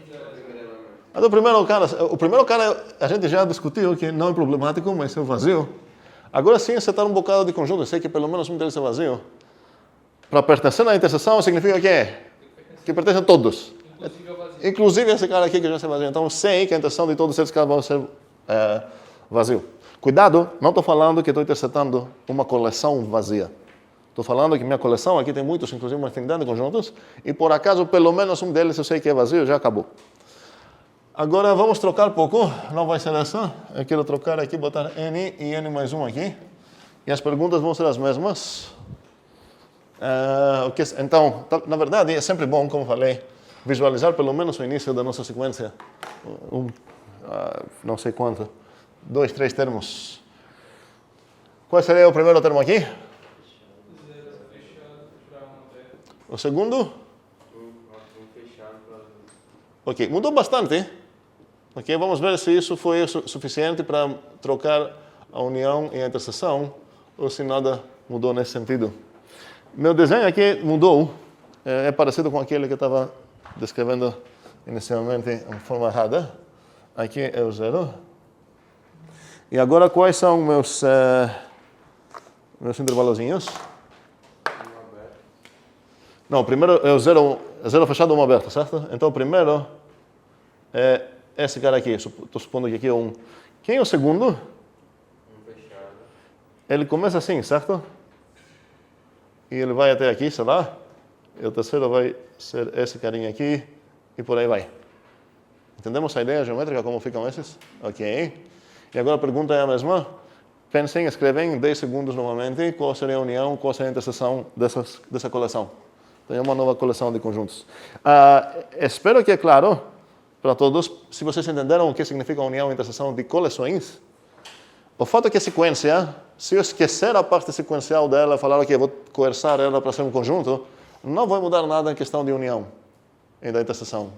Então, o primeiro cara a gente já discutiu que não é problemático, mas é o vazio. Agora sim, você está um bocado de conjunto, eu sei que pelo menos um deles é vazio. Para pertencer na interseção significa que pertence a todos. Inclusive esse cara aqui que já é vazio. Então, sei que a interseção de todos esses caras vão ser vazio. Cuidado, não estou falando que estou intersetando uma coleção vazia. Estou falando que minha coleção aqui tem muitos, inclusive uma infinidade de conjuntos, e por acaso pelo menos um deles eu sei que é vazio, já acabou. Agora vamos trocar um pouco, não vai ser essa. Eu quero trocar aqui, botar N e N mais 1 aqui. E as perguntas vão ser as mesmas. Então, na verdade, é sempre bom, como falei, visualizar pelo menos o início da nossa sequência. Não sei quanto. 2, 3 termos. Qual seria o primeiro termo aqui? O segundo? Ok, mudou bastante. Ok, vamos ver se isso foi suficiente para trocar a união e a interseção, ou se nada mudou nesse sentido. Meu desenho aqui mudou. É parecido com aquele que eu estava descrevendo inicialmente em forma errada. Aqui é o 0. E agora quais são meus intervalozinhos? Não, o primeiro é o 0 fechado e 1 aberto, certo? Então o primeiro é esse cara aqui. Estou supondo que aqui é 1. Quem é o segundo? 1 fechado. Ele começa assim, certo? E ele vai até aqui, sei lá. E o terceiro vai ser esse carinha aqui. E por aí vai. Entendemos a ideia geométrica, como ficam esses? Ok. E agora a pergunta é a mesma. Pensem, escrevem em 10 segundos novamente qual seria a união, qual seria a interseção dessa coleção. Tem uma nova coleção de conjuntos. Espero que é claro para todos, se vocês entenderam o que significa a união e interseção de coleções. O fato é que a sequência, se eu esquecer a parte sequencial dela, falar que vou coerçar ela para ser um conjunto, não vai mudar nada em questão de união e da interseção.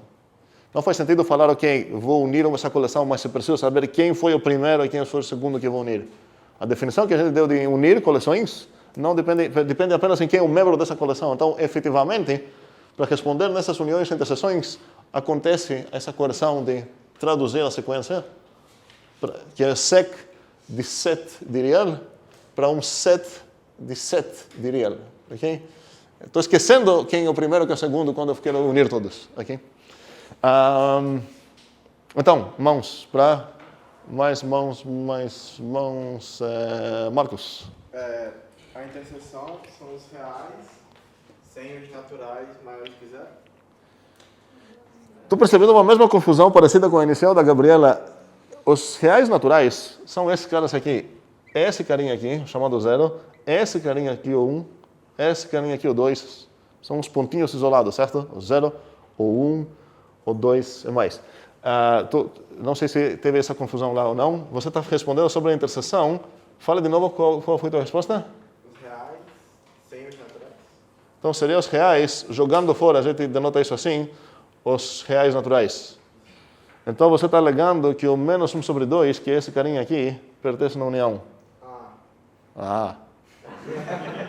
Não faz sentido falar, ok, vou unir essa coleção, mas eu preciso saber quem foi o primeiro e quem foi o segundo que vou unir. A definição que a gente deu de unir coleções não depende apenas em quem é o membro dessa coleção. Então, efetivamente, para responder nessas uniões e interseções, acontece essa coerção de traduzir a sequência, que é sec de set de real, para um set de set de real. Okay? Estou esquecendo quem é o primeiro e quem é o segundo quando eu quero unir todos. Okay? Então, mãos para mais mãos. Marcos. A interseção são os reais sem os naturais maiores que 0. Estou percebendo uma mesma confusão parecida com a inicial da Gabriela. Os reais naturais são esses caras aqui. Esse carinha aqui, chamado 0. Esse carinha aqui, o 1. Esse carinha aqui, o 2. São os pontinhos isolados, certo? O 0, o 1, o 2 e mais. Não sei se teve essa confusão lá ou não. Você está respondendo sobre a interseção. Fala de novo qual foi a tua resposta? Os reais sem os naturais. Então, seriam os reais, jogando fora, a gente denota isso assim, os reais naturais. Então, você está alegando que o menos 1 sobre 2, que é esse carinha aqui, pertence na união.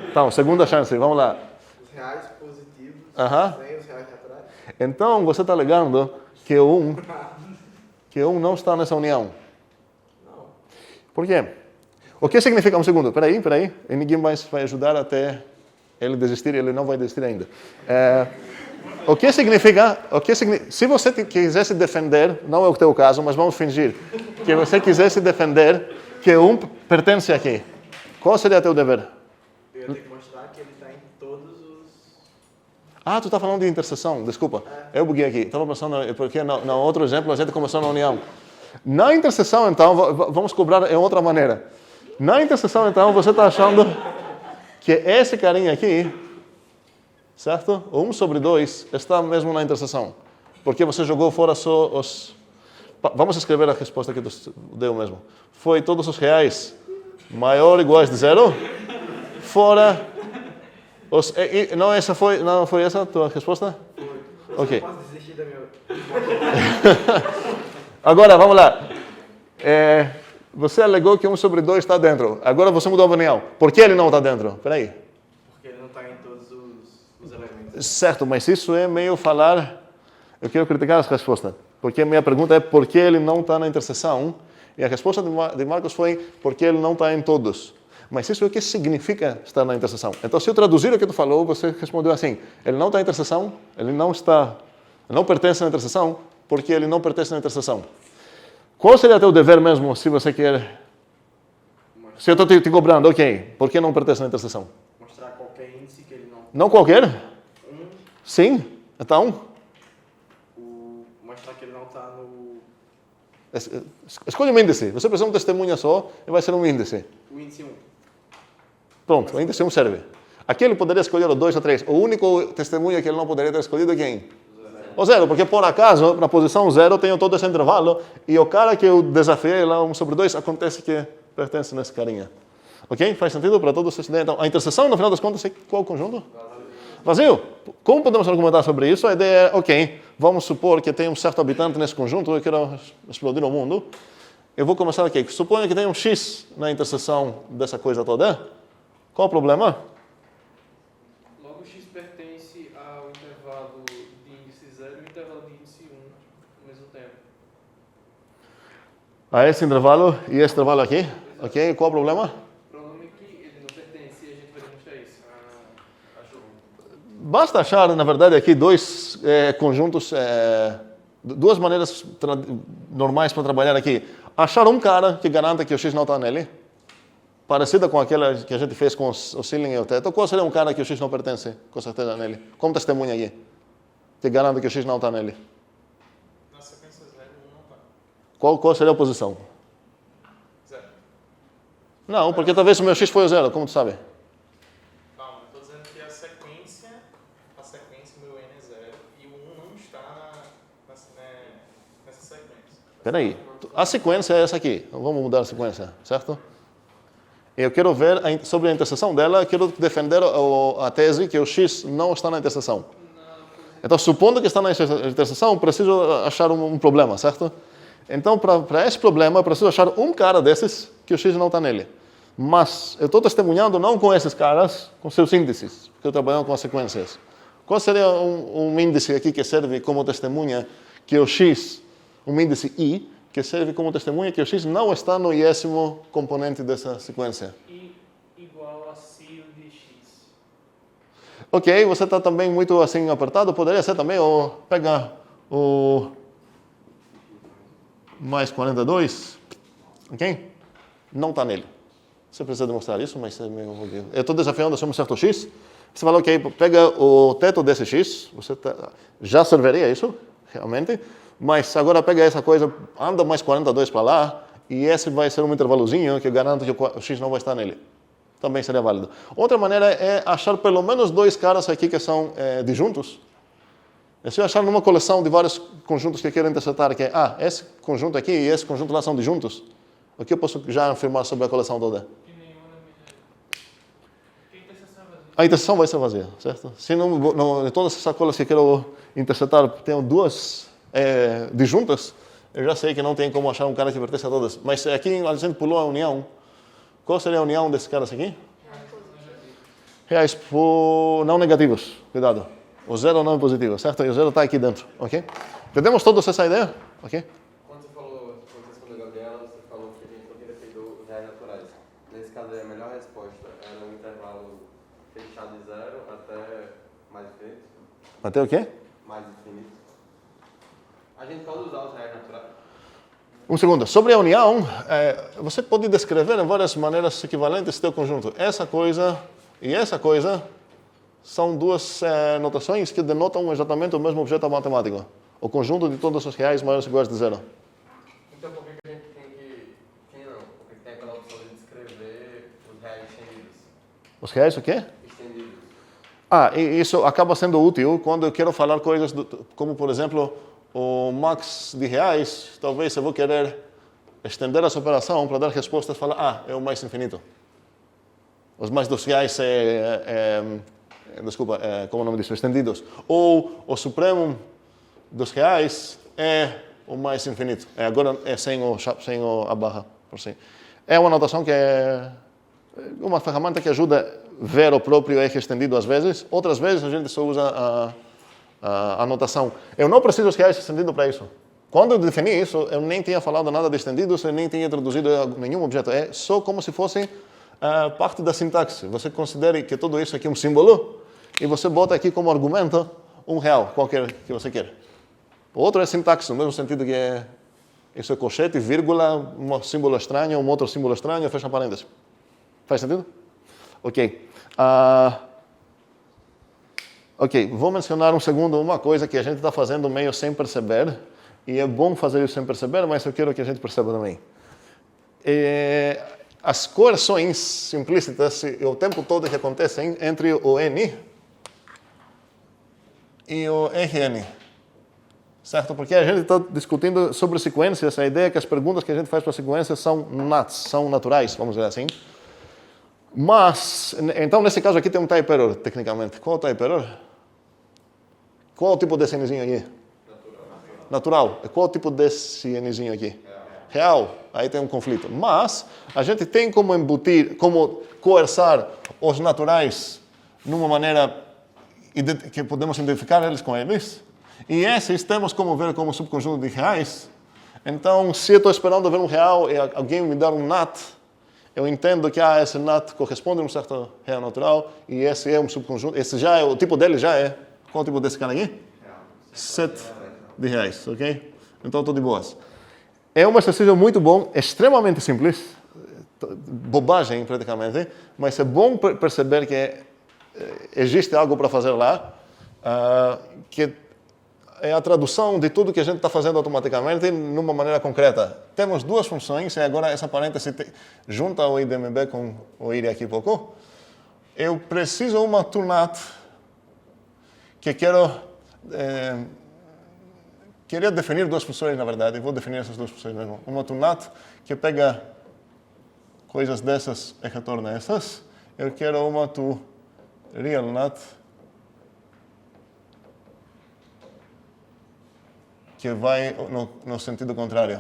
Então, segunda chance, vamos lá. Os reais positivos sem os reais naturais. Então, você está alegando que o 1 não está nessa união. Não. Por quê? O que significa um segundo? Peraí. E ninguém mais vai ajudar até ele desistir, ele não vai desistir ainda. Se você quisesse defender, não é o teu caso, mas vamos fingir que você quisesse defender que um pertence aqui. Qual seria o teu dever? Eu ia ter que mostrar que ele está em todos os... Ah, tu está falando de interseção, desculpa. Eu buguei aqui. Estava pensando, porque no outro exemplo a gente começou na união. Na interseção, então, vamos cobrar em outra maneira. Na interseção, então, você está achando que esse carinha aqui, certo? O 1 sobre 2 está mesmo na interseção. Porque você jogou fora só os... Vamos escrever a resposta que tu deu mesmo. Foi todos os reais maior ou iguais de 0, fora os... Não foi essa a tua resposta? Eu Ok. não posso desistir da minha... Agora, vamos lá. Você alegou que 1 sobre 2 está dentro. Agora você mudou a opinião. Por que ele não está dentro? Espera aí. Porque ele não está em todos os elementos. Certo, mas isso é meio falar... Eu quero criticar essa resposta. Porque a minha pergunta é por que ele não está na interseção? E a resposta de Marcos foi porque ele não está em todos. Mas isso é o que significa estar na interseção. Então, se eu traduzir o que tu falou, você respondeu assim: ele não está na interseção, ele não pertence à interseção, porque ele não pertence à interseção. Qual seria teu dever mesmo, se você quer... Se eu estou te cobrando, ok, por que não pertence à interseção? Mostrar qualquer índice que ele não... Não qualquer? Sim? Então? Mostrar que ele não está no... Escolha um índice. Você precisa de uma testemunha só e vai ser um índice. O índice 1. Pronto, o índice 1 serve. Aqui ele poderia escolher o 2 ou 3. O único testemunha que ele não poderia ter escolhido é quem? O 0, porque por acaso, na posição 0, eu tenho todo esse intervalo e o cara que eu desafiei lá, 1 sobre 2, acontece que pertence nesse carinha. Ok? Faz sentido para todos vocês? Então, a interseção, no final das contas, é qual conjunto? Vazio. Como podemos argumentar sobre isso? A ideia é, ok, vamos supor que tem um certo habitante nesse conjunto, eu quero explodir o mundo. Eu vou começar aqui. Suponha que tem um X na interseção dessa coisa toda. Qual o problema? Logo, x pertence ao intervalo de índice 0 e o intervalo de índice 1 ao mesmo tempo. A esse intervalo e esse intervalo aqui. Ok, qual o problema? O problema é que ele não pertence e a gente vai demonstrar isso. Basta achar, na verdade, aqui dois conjuntos, duas maneiras normais para trabalhar aqui. Achar um cara que garanta que o X não está nele, parecida com aquela que a gente fez com o ceiling e o teto. Qual seria um cara que o X não pertence, com certeza, nele? Como testemunha aqui, que garanta que o X não está nele? Na sequência 0, 1 não está. Qual seria a posição? 0. Não, porque talvez o meu X foi o 0, como tu sabe? Calma, eu estou dizendo que a sequência, o meu N é 0 e o 1 não está nessa sequência. Espera aí. A sequência é essa aqui. Então, vamos mudar a sequência, certo? Eu quero ver sobre a interseção dela, eu quero defender a tese que o X não está na interseção. Então, supondo que está na interseção, preciso achar um problema, certo? Então, para esse problema, eu preciso achar um cara desses que o X não está nele. Mas eu estou testemunhando não com esses caras, com seus índices, porque eu trabalho com as sequências. Qual seria um índice aqui que serve como testemunha que o X, um índice I, que serve como testemunha que o X não está no iésimo componente dessa sequência? I igual a CIO de x. Ok, você está também muito assim apertado, poderia ser também, ou pegar o mais 42, ok? Não está nele. Você precisa demonstrar isso, mas é meio... Eu estou desafiando a um certo X. Você fala, ok, pega o teto desse X, já serviria isso, realmente, mas agora pega essa coisa, anda mais 42 para lá, e esse vai ser um intervalozinho que garante que o X não vai estar nele. Também seria válido. Outra maneira é achar pelo menos dois caras aqui que são disjuntos. Se eu achar numa coleção de vários conjuntos que eu quero interpretar, que esse conjunto aqui e esse conjunto lá são disjuntos, o que eu posso já afirmar sobre a coleção toda? Que nenhuma na minha... Que interseção é vazia? A interseção vai ser vazia, certo? Se em todas essas colas que eu quero interpretar tenho duas disjuntas, eu já sei que não tem como achar um cara que pertence a todas. Mas aqui a gente pulou a união. Qual seria a união desses caras aqui? Reais por não negativos. Cuidado. O 0 não é positivo, certo? E o 0 está aqui dentro, ok? Entendemos todos essa ideia? Ok? Quando você respondeu a Gabriela, você falou que a gente poderia ter os reais naturais. Nesse caso, a melhor resposta era um intervalo fechado de 0 até mais infinito. Até o quê? mais infinito. A gente pode usar os reais naturais? Um segundo. Sobre a união, você pode descrever em várias maneiras equivalentes teu conjunto. Essa coisa e essa coisa são duas notações que denotam exatamente o mesmo objeto matemático. O conjunto de todos os reais maiores ou iguais de zero. Então por que a gente tem que... Porque tem aquela opção de descrever os reais estendidos. Os reais o quê? Estendidos. E isso acaba sendo útil quando eu quero falar coisas como, por exemplo, o max de reais. Talvez eu vou querer estender essa operação para dar respostas e falar, é o mais infinito. Os mais dos reais como o nome disso? Estendidos. Ou o supremo dos reais é o mais infinito. Agora é sem a barra por si. É uma notação que é uma ferramenta que ajuda a ver o próprio eixo estendido às vezes. Outras vezes a gente só usa a notação. Eu não preciso de reais estendido para isso. Quando eu defini isso, eu nem tinha falado nada de estendidos, eu nem tinha traduzido nenhum objeto. É só como se fosse parte da sintaxe. Você considere que tudo isso aqui é um símbolo e você bota aqui como argumento um real, qualquer que você queira. O outro é sintaxe, no mesmo sentido que isso é colchete, vírgula, um símbolo estranho, um outro símbolo estranho, fecha parênteses. Faz sentido? Ok. Ok, vou mencionar um segundo uma coisa que a gente está fazendo meio sem perceber, e é bom fazer isso sem perceber, mas eu quero que a gente perceba também. As coerções implícitas, o tempo todo que acontecem entre o N e o RN. Certo? Porque a gente está discutindo sobre sequências, a ideia é que as perguntas que a gente faz para sequências são nats, são naturais, vamos dizer assim. Mas, então nesse caso aqui tem um type error, tecnicamente. Qual é o type error? Qual é o tipo desse Nzinho aqui? Natural. E qual é o tipo desse Nzinho aqui? Real. Aí tem um conflito. Mas a gente tem como embutir, como coerçar os naturais numa maneira que podemos identificar eles com eles. E esses temos como ver como subconjunto de reais. Então, se eu estou esperando ver um real e alguém me dar um nat, eu entendo que esse nat corresponde a um certo real natural e esse é um subconjunto. Esse já é, o tipo dele já é. Qual é o tipo desse cara aqui? Set de reais, ok? Então, estou de boas. É um exercício muito bom, extremamente simples, bobagem praticamente, mas é bom perceber que existe algo para fazer lá, que é a tradução de tudo que a gente está fazendo automaticamente numa maneira concreta. Temos duas funções, e agora essa parêntese junta o IDMB com o IRI aqui pouco. Eu preciso uma tunat que queria definir duas funções, na verdade, vou definir essas duas funções mesmo. Uma tunat que pega coisas dessas e retorna essas. Eu quero uma realnat que vai no sentido contrário.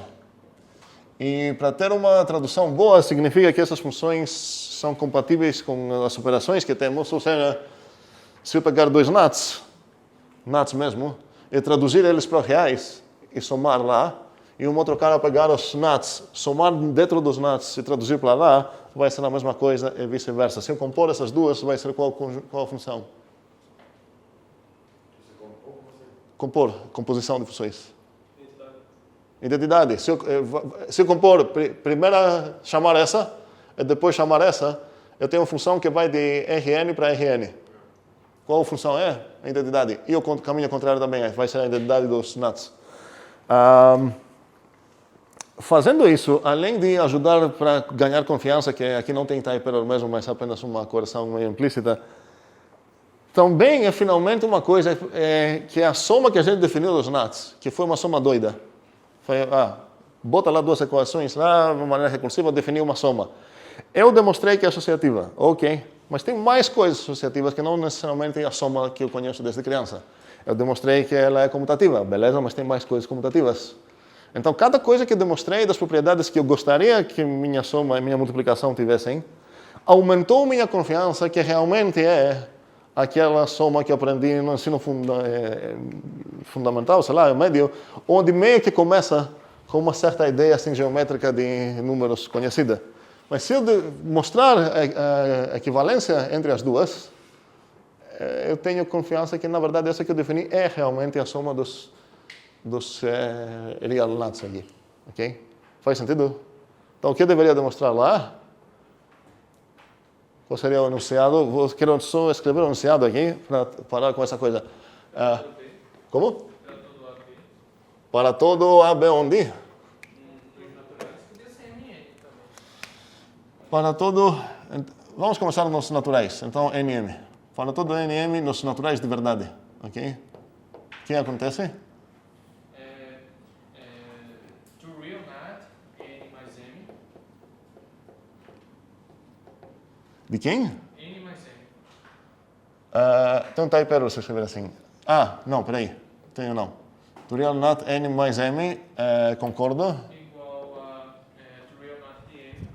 E para ter uma tradução boa, significa que essas funções são compatíveis com as operações que temos. Ou seja, se eu pegar dois nats mesmo, e traduzir eles para reais e somar lá, e um outro cara pegar os nats, somar dentro dos nats e traduzir para lá, vai ser a mesma coisa e vice-versa. Se eu compor essas duas, vai ser qual a função? Composição de funções. Identidade. Se eu compor, primeiro chamar essa, e depois chamar essa, eu tenho uma função que vai de RN para RN. Qual função é? A identidade. E o caminho contrário também vai ser a identidade dos nats. Fazendo isso, além de ajudar para ganhar confiança, que aqui não tem type error mesmo, mas apenas uma correção meio implícita, também é finalmente uma coisa que é a soma que a gente definiu dos nats, que foi uma soma doida. Foi, bota lá duas equações, lá, de uma maneira recursiva, definiu uma soma. Eu demonstrei que é associativa, ok. Mas tem mais coisas associativas que não necessariamente é a soma que eu conheço desde criança. Eu demonstrei que ela é comutativa, beleza, mas tem mais coisas comutativas. Então, cada coisa que eu demonstrei das propriedades que eu gostaria que minha soma e minha multiplicação tivessem, aumentou minha confiança que realmente é aquela soma que eu aprendi no ensino fundamental, sei lá, médio, onde meio que começa com uma certa ideia assim, geométrica de números conhecida. Mas se eu mostrar a equivalência entre as duas, eu tenho confiança que, na verdade, essa que eu defini é realmente a soma dos real nuts aqui. Ok? Faz sentido? Então, o que eu deveria demonstrar lá? Qual seria o enunciado? Quero só escrever o enunciado aqui para parar com essa coisa. Como? Para todo A, B onde? Nos naturais podia ser NN também. Para todo... Vamos começar nos naturais. Então, NM. Para todo NM nos naturais de verdade. Ok? O que acontece? To real nat, N mais M. De quem? N mais M. Então tá aí, pera, se eu escrever assim. Não, peraí. Tenho não. To real nat N mais M, concordo? Igual a to real nat de N.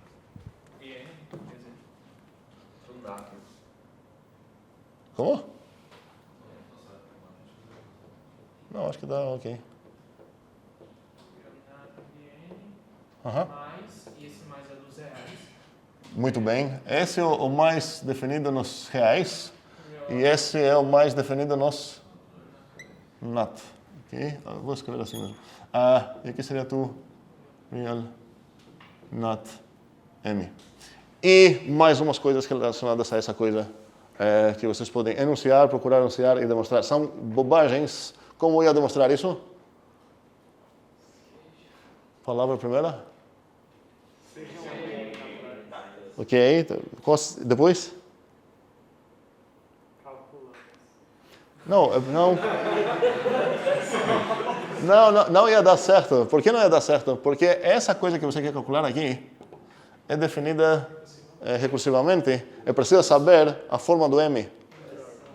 De N, quer dizer. Como? Não, acho que dá ok. Real nat de N. Aham. Mais, e esse mais é dos reais. Muito bem. Esse é o mais definido nos reais. E esse é o mais definido nos nat. Ok? Vou escrever assim mesmo. E aqui seria tu real nat M. E mais umas coisas relacionadas a essa coisa que vocês podem enunciar, procurar enunciar e demonstrar. São bobagens. Como eu ia demonstrar isso? Palavra primeira? Ok. Depois? Não ia dar certo. Por que não ia dar certo? Porque essa coisa que você quer calcular aqui é definida recursivamente. É preciso saber a forma do M.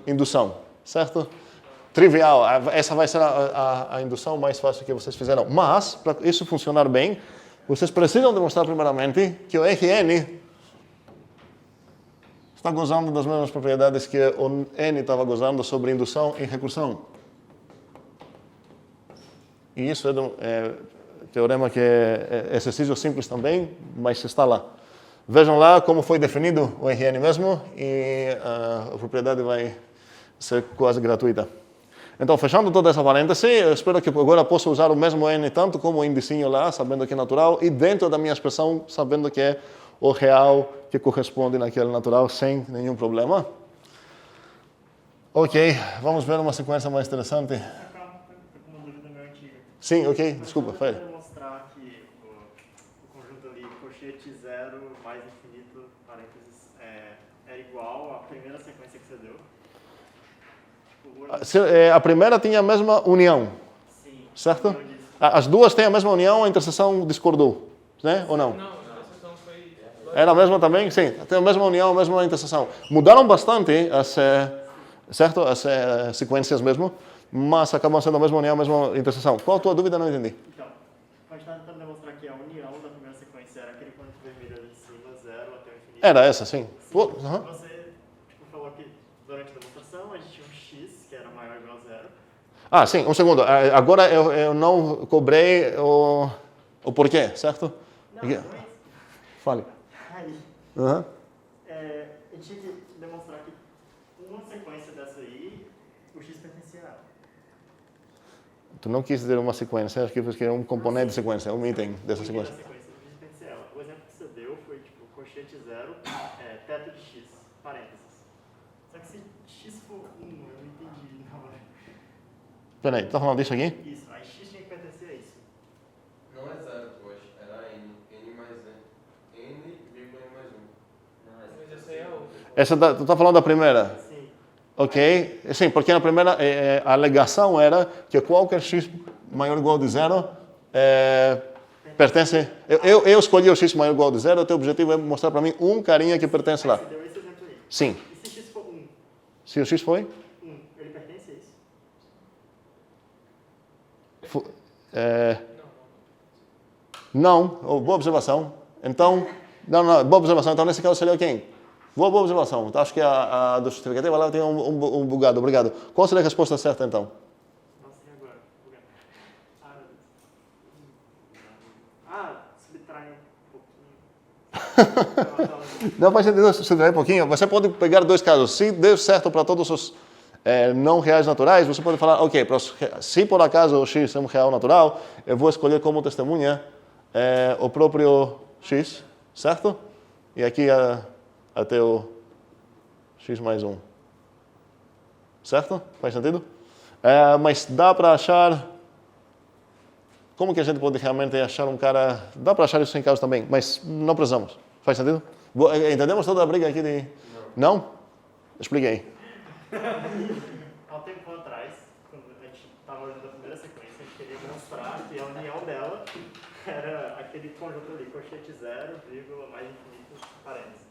Indução, certo? Trivial. Essa vai ser a indução mais fácil que vocês fizeram. Mas, para isso funcionar bem, vocês precisam demonstrar primeiramente que o RN está gozando das mesmas propriedades que o N estava gozando sobre indução e recursão. E isso é teorema que é exercício simples também, mas está lá. Vejam lá como foi definido o RN mesmo e a propriedade vai ser quase gratuita. Então, fechando toda essa parêntese, eu espero que agora possa usar o mesmo N tanto como o indicinho lá, sabendo que é natural, e dentro da minha expressão, sabendo que é o real que corresponde naquele natural, sem nenhum problema. Ok, vamos ver uma sequência mais interessante. Calma, estou com uma dúvida meio antiga. Sim, ok, desculpa, Mas fale. como demonstrar que o conjunto ali, colchete 0 mais infinito, parênteses, é igual à primeira sequência que você deu? Tipo, A primeira tinha a mesma união, sim. certo? Eu disse. As duas têm a mesma união, a interseção discordou, né? Ou não? Não, a interseção foi... Era a mesma também? Sim, tem a mesma união, a mesma interseção. Mudaram bastante certo? As sequências mesmo, mas acabam sendo a mesma união, a mesma interseção. Qual a tua dúvida? Não entendi. Então, pode estar tentando demonstrar que a união da primeira sequência era aquele ponto vermelho ali em cima, 0 até o infinito. Era essa, sim. Sim. Uhum. Você falou que durante a demonstração a gente tinha um x, que era maior ou igual a 0. Sim, um segundo. Agora eu não cobrei o porquê, certo? Não, não é isso. Fale. Aí, Uhum. eu tinha que demonstrar que uma sequência dessa aí, o x pertencia a ela. Tu não quis dizer uma sequência, acho que você quer um componente de sequência, um item dessa O sequência. da sequência, o x pertencia a ela. O exemplo que você deu foi tipo colchete 0, teto de x, parênteses. Só que se x for 1, eu não entendi na hora. Peraí, tá falando disso aqui? Isso, aí x tinha que pertencer a isso. Não é 0, poxa. Era N. N mais N. N, vírgula N mais 1. Mas essa aí é a outra. Tu tá falando da primeira? Sim. Ok? Sim, porque na primeira a alegação era que qualquer x maior ou igual de 0 pertence... Eu escolhi o x maior ou igual de 0, o teu objetivo é mostrar para mim um carinha que pertence lá. Você deu esse exemplo aí. Sim. E se x for 1? Se o x foi? 1, ele pertence a isso? Não. Boa observação. Então... Não, boa observação. Então, nesse caso, seria quem? Boa observação. Então, acho que a do justificativo lá tem um bugado. Obrigado. Qual seria a resposta certa, então? Não sei agora. Subtrai um pouquinho. Não faz sentido acelerar um pouquinho. Você pode pegar dois casos. Se deu certo para todos os não reais naturais, você pode falar, ok, se por acaso o x é um real natural, eu vou escolher como testemunha o próprio x, certo? E aqui até o x mais 1. Certo? Faz sentido? Mas dá para achar... Como que a gente pode realmente achar um cara... Dá para achar isso em casos também, mas não precisamos. Faz sentido? Entendemos toda a briga aqui de... Não? Explique aí. Há um tempo atrás, quando a gente estava olhando a primeira sequência, a gente queria mostrar que a união dela era aquele conjunto ali, colchete 0, vírgula, mais infinito, parênteses.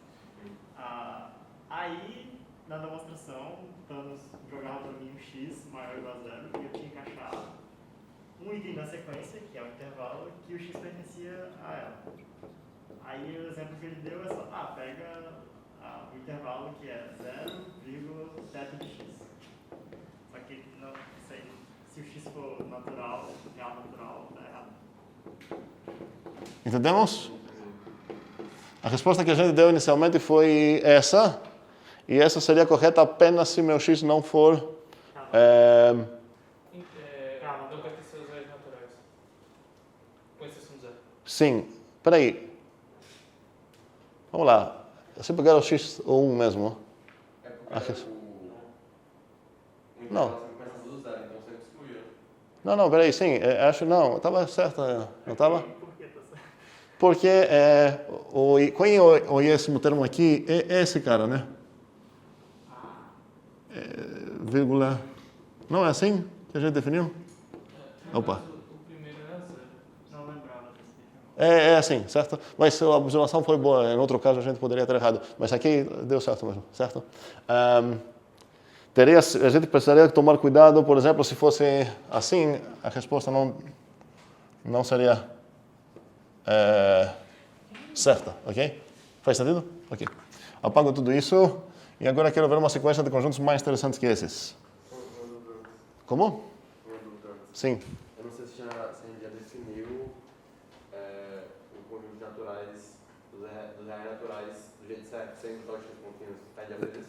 Aí, na demonstração, Thanos jogava para mim um x maior ou igual a 0 e eu tinha que achar um item da sequência, que é o intervalo, que o x pertencia a ela. Aí o exemplo que ele deu é só, pega o intervalo que é 0, teto de x. Só que não sei, se o x for natural, real natural, tá errado. Entendemos? A resposta que a gente deu inicialmente foi essa, e essa seria correta apenas se meu x não for... Não pertence aos reais naturais. Com exceção de 0. Sim. Espera aí. Vamos lá. Se eu pegar o x ou 1 mesmo... Não. Não, peraí, sim. Não, estava certo. Não estava? Porque quem olha esse termo aqui é esse cara, né? Vírgula. Não é assim que a gente definiu? Opa. O primeiro era 0. Não lembrava desse. É assim, certo? Mas a observação foi boa. Em outro caso a gente poderia ter errado. Mas aqui deu certo mesmo, certo? A gente precisaria tomar cuidado, por exemplo, se fosse assim, a resposta não seria certa, ok? Faz sentido? Ok. Apago tudo isso e agora quero ver uma sequência de conjuntos mais interessantes que esses. Como? Sim. Eu não sei se a gente já definiu o conjunto de naturais, dos reais naturais, do jeito certo, sem botar os x contínuos.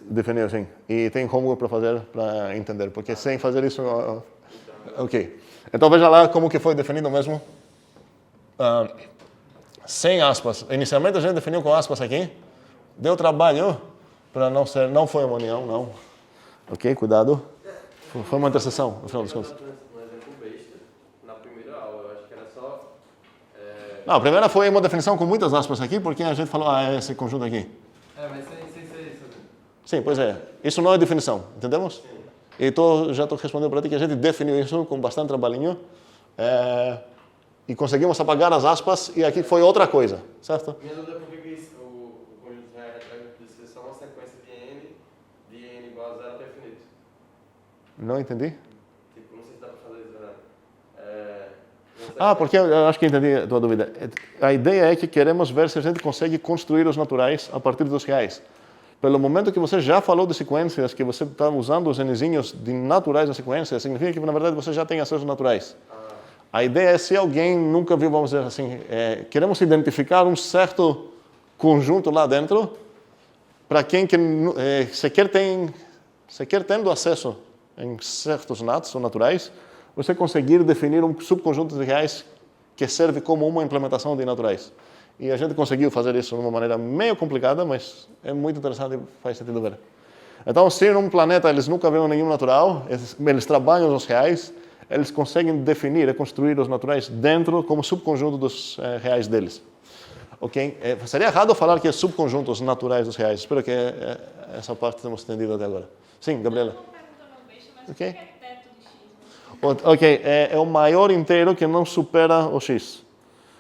Definiu, sim. E tem como para fazer, para entender, porque sem fazer isso... Ok. Então veja lá como que foi definido mesmo. Sem aspas. Inicialmente a gente definiu com aspas aqui. Deu trabalho para não foi uma união, não. Ok, cuidado. Foi uma interseção, no final das contas. Um exemplo besta, na primeira aula, eu acho que era só... Não, a primeira foi uma definição com muitas aspas aqui, porque a gente falou, é esse conjunto aqui. Mas sem ser isso, né? Sim, pois é. Isso não é definição, entendemos? E já estou respondendo para ti que a gente definiu isso com bastante trabalhinho. E conseguimos apagar as aspas e aqui foi outra coisa, certo? Minha dúvida é por que o conjunto real disse que só uma sequência de n igual a 0 até infinito. Não entendi? Tipo, não sei se dá para fazer isso, né? Porque eu acho que entendi a tua dúvida. A ideia é que queremos ver se a gente consegue construir os naturais a partir dos reais. Pelo momento que você já falou de sequências, que você está usando os nzinhos de naturais na sequência, significa que, na verdade, você já tem acessos naturais. A ideia é, se alguém nunca viu, vamos dizer assim, queremos identificar um certo conjunto lá dentro, para quem que sequer tendo acesso em certos natos ou naturais, você conseguir definir um subconjunto de reais que serve como uma implementação de naturais. E a gente conseguiu fazer isso de uma maneira meio complicada, mas é muito interessante e faz sentido ver. Então, se num planeta eles nunca viram nenhum natural, eles trabalham os reais, eles conseguem definir e construir os naturais dentro como subconjunto dos reais deles. Ok? Seria errado falar que é subconjuntos naturais dos reais. Espero que essa parte tenhamos entendido até agora. Sim, Gabriela? Uma pergunta não besta, mas Ok. o que é teto de x? Ok, é o maior inteiro que não supera o x.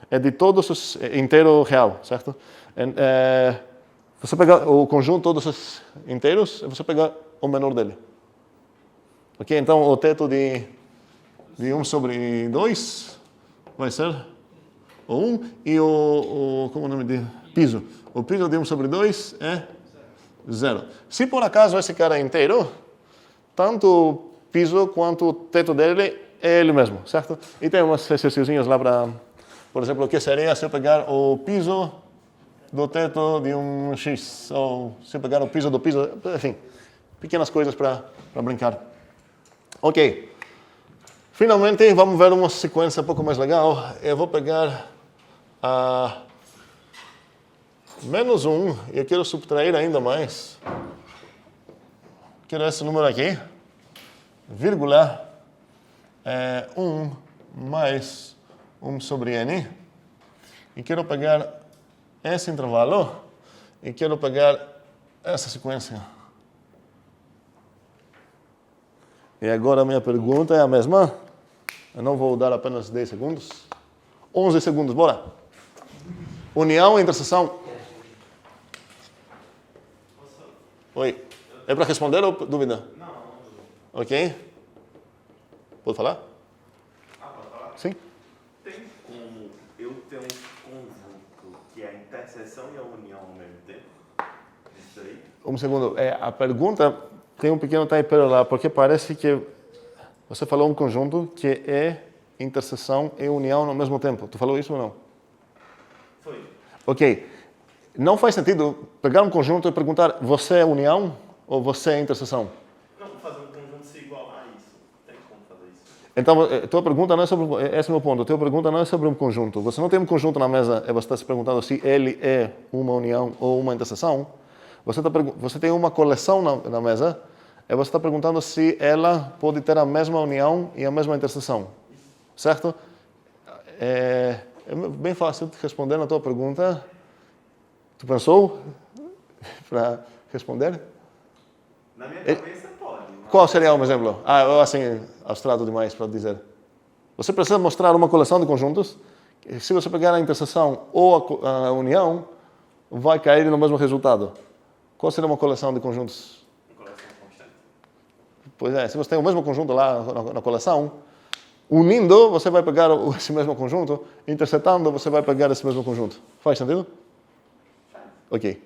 É de todos os... inteiro real, certo? Você pega o conjunto de todos os inteiros, você pega o menor dele. Ok? Então, o teto de 1 sobre 2 vai ser o 1 e como o nome de piso? O piso de 1 sobre 2 é 0. Se por acaso esse cara é inteiro, tanto o piso quanto o teto dele é ele mesmo, certo? E tem umas exercíciozinhos lá para, por exemplo, o que seria se eu pegar o piso do teto de um X, ou se pegar o piso do piso, enfim, pequenas coisas para brincar. Ok. Finalmente, vamos ver uma sequência um pouco mais legal. Eu vou pegar a menos 1 e eu quero subtrair ainda mais. Quero esse número aqui, vírgula 1 mais 1 sobre n. E quero pegar esse intervalo e quero pegar essa sequência. E agora a minha pergunta é a mesma. Eu não vou dar apenas 10 segundos. 11 segundos, bora. União e interseção. Oi. É para responder ou dúvida? Não. Ok. Pode falar? Pode falar? Sim. Tem como eu ter um conjunto que é a interseção e a união ao mesmo tempo? Isso aí? Um segundo. A pergunta tem um pequeno typo lá, porque parece que você falou um conjunto que é interseção e união ao mesmo tempo. Tu falou isso ou não? Foi. Ok. Não faz sentido pegar um conjunto e perguntar, você é união ou você é interseção? Não, fazer um conjunto se igualar a isso. Tem como fazer isso? Então, tua pergunta não é sobre... Esse é o meu ponto. Tua pergunta não é sobre um conjunto. Você não tem um conjunto na mesa e você está se perguntando se ele é uma união ou uma interseção. Você tem uma coleção na mesa e você está perguntando se ela pode ter a mesma união e a mesma interseção. Certo? É bem fácil de responder na tua pergunta. Tu pensou para responder? Na minha cabeça pode. Qual seria um exemplo? Eu assim, abstrato demais para dizer. Você precisa mostrar uma coleção de conjuntos. Se você pegar a interseção ou a união, vai cair no mesmo resultado. Qual seria uma coleção de conjuntos? Uma coleção constante. Pois é, se você tem o mesmo conjunto lá na coleção, unindo, você vai pegar esse mesmo conjunto, intersetando, você vai pegar esse mesmo conjunto. Faz sentido? Ok.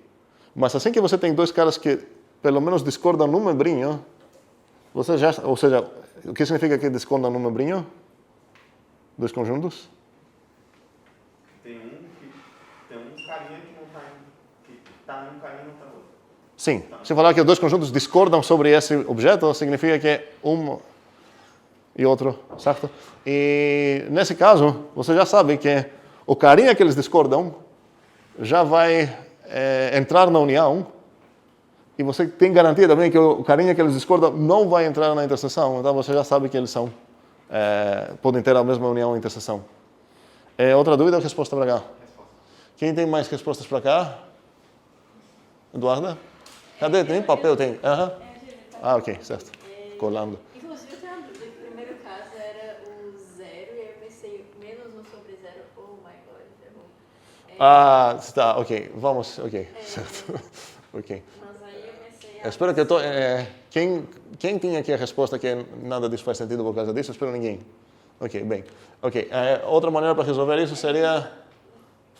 Mas assim que você tem dois caras que pelo menos discordam num membrinho, você já... Ou seja, o que significa que discordam num membrinho? Dois conjuntos? Tem um carinha que não tá que tá num carinha e não tá no outro. Sim. Se falar que dois conjuntos discordam sobre esse objeto, significa que um e outro, certo? E nesse caso, você já sabe que o carinha que eles discordam já vai entrar na união e você tem garantia também que o carinha que eles discordam não vai entrar na interseção. Então você já sabe que eles são podem ter a mesma união e interseção. Outra dúvida ou resposta para cá? Quem tem mais respostas para cá? Eduarda? Cadê? Tem papel? Tem? Ok, certo. Colando. Inclusive, eu tenho uma dúvida. O primeiro caso era o 0, e aí eu pensei, menos 1 sobre 0. Oh my god, ferrou. Tá, ok. Vamos, ok. Certo. Ok. Mas aí eu pensei... Eu espero que quem tinha aqui a resposta que nada disso faz sentido por causa disso? Eu espero ninguém. Ok, bem. Ok. Outra maneira para resolver isso seria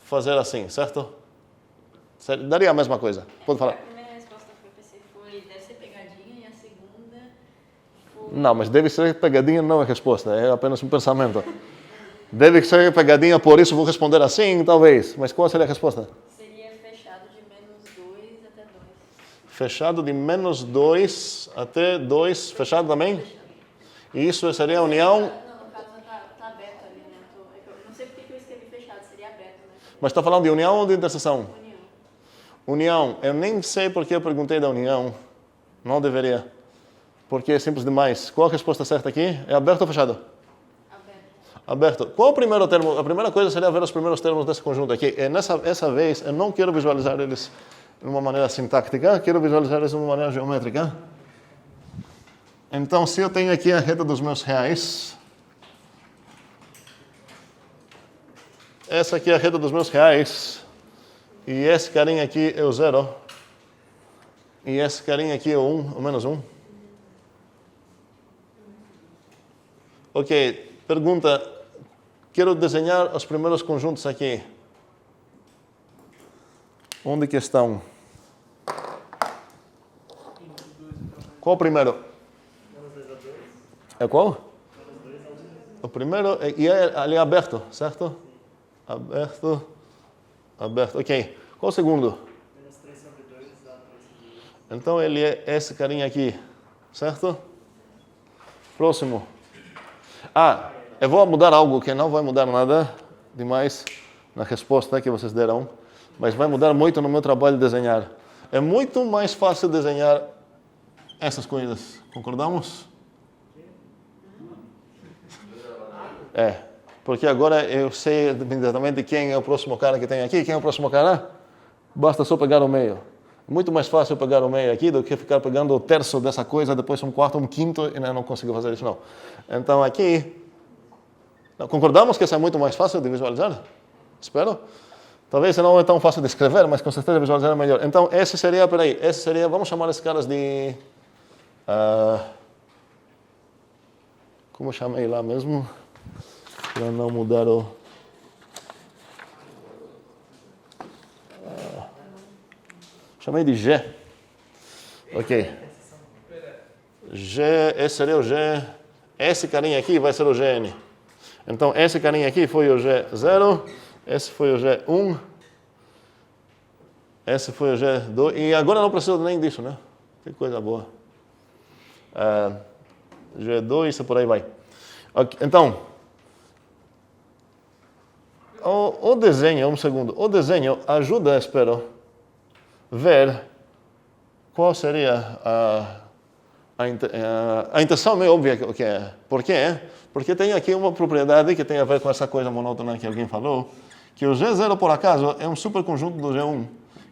fazer assim, certo? Daria a mesma coisa. Pode falar. A primeira resposta que eu pensei foi, deve ser pegadinha, e a segunda foi... Não, mas deve ser pegadinha não é resposta, é apenas um pensamento. Deve ser pegadinha, por isso vou responder assim, talvez. Mas qual seria a resposta? Seria fechado de menos 2 até 2. Fechado de menos 2 até 2, fechado também? E isso seria a união... Não, no caso tá aberto ali, né? Eu não sei porque que eu escrevi fechado, seria aberto, né? Mas está falando de união ou de interseção? União. União. Eu nem sei porque eu perguntei da união. Não deveria. Porque é simples demais. Qual a resposta certa aqui? É aberto ou fechado? Aberto. Qual o primeiro termo? A primeira coisa seria ver os primeiros termos desse conjunto aqui. E essa vez, eu não quero visualizar eles de uma maneira sintática, quero visualizar eles de uma maneira geométrica. Então, se eu tenho aqui a reta dos meus reais, essa aqui é a reta dos meus reais, e esse carinha aqui é o 0, e esse carinha aqui é o 1, o menos 1. Ok, pergunta, quero desenhar os primeiros conjuntos aqui. Onde que estão? Qual o primeiro? É qual? O primeiro, e é ali aberto, certo? Aberto, aberto, ok. Qual o segundo? Menos 3 sobre 2 dá 3 sobre 2. Então ele é esse carinha aqui, certo? Próximo. Eu vou mudar algo que não vai mudar nada demais na resposta que vocês deram, mas vai mudar muito no meu trabalho de desenhar. É muito mais fácil desenhar essas coisas, concordamos? Porque agora eu sei imediatamente quem é o próximo cara que tem aqui, quem é o próximo cara? Basta só pegar o meio. É muito mais fácil pegar o meio aqui do que ficar pegando o terço dessa coisa, depois um quarto, um quinto, e eu não consigo fazer isso não. Então aqui, concordamos que isso é muito mais fácil de visualizar? Espero. Talvez não é tão fácil de escrever, mas com certeza visualizar é melhor. Então esse seria, vamos chamar esses caras de... como chamei lá mesmo? Para não mudar o... chamei de G. Ok. G, esse seria o G. Esse carinha aqui vai ser o GN. Então esse carinha aqui foi o G0. Esse foi o G1. Esse foi o G2. E agora não preciso nem disso, né? Que coisa boa. G2 e por aí vai. Okay, então, o desenho, um segundo. O desenho ajuda, espero, ver qual seria a intenção meio óbvia que é. Por quê? Porque tem aqui uma propriedade que tem a ver com essa coisa monótona que alguém falou, que o G0, por acaso, é um superconjunto do G1,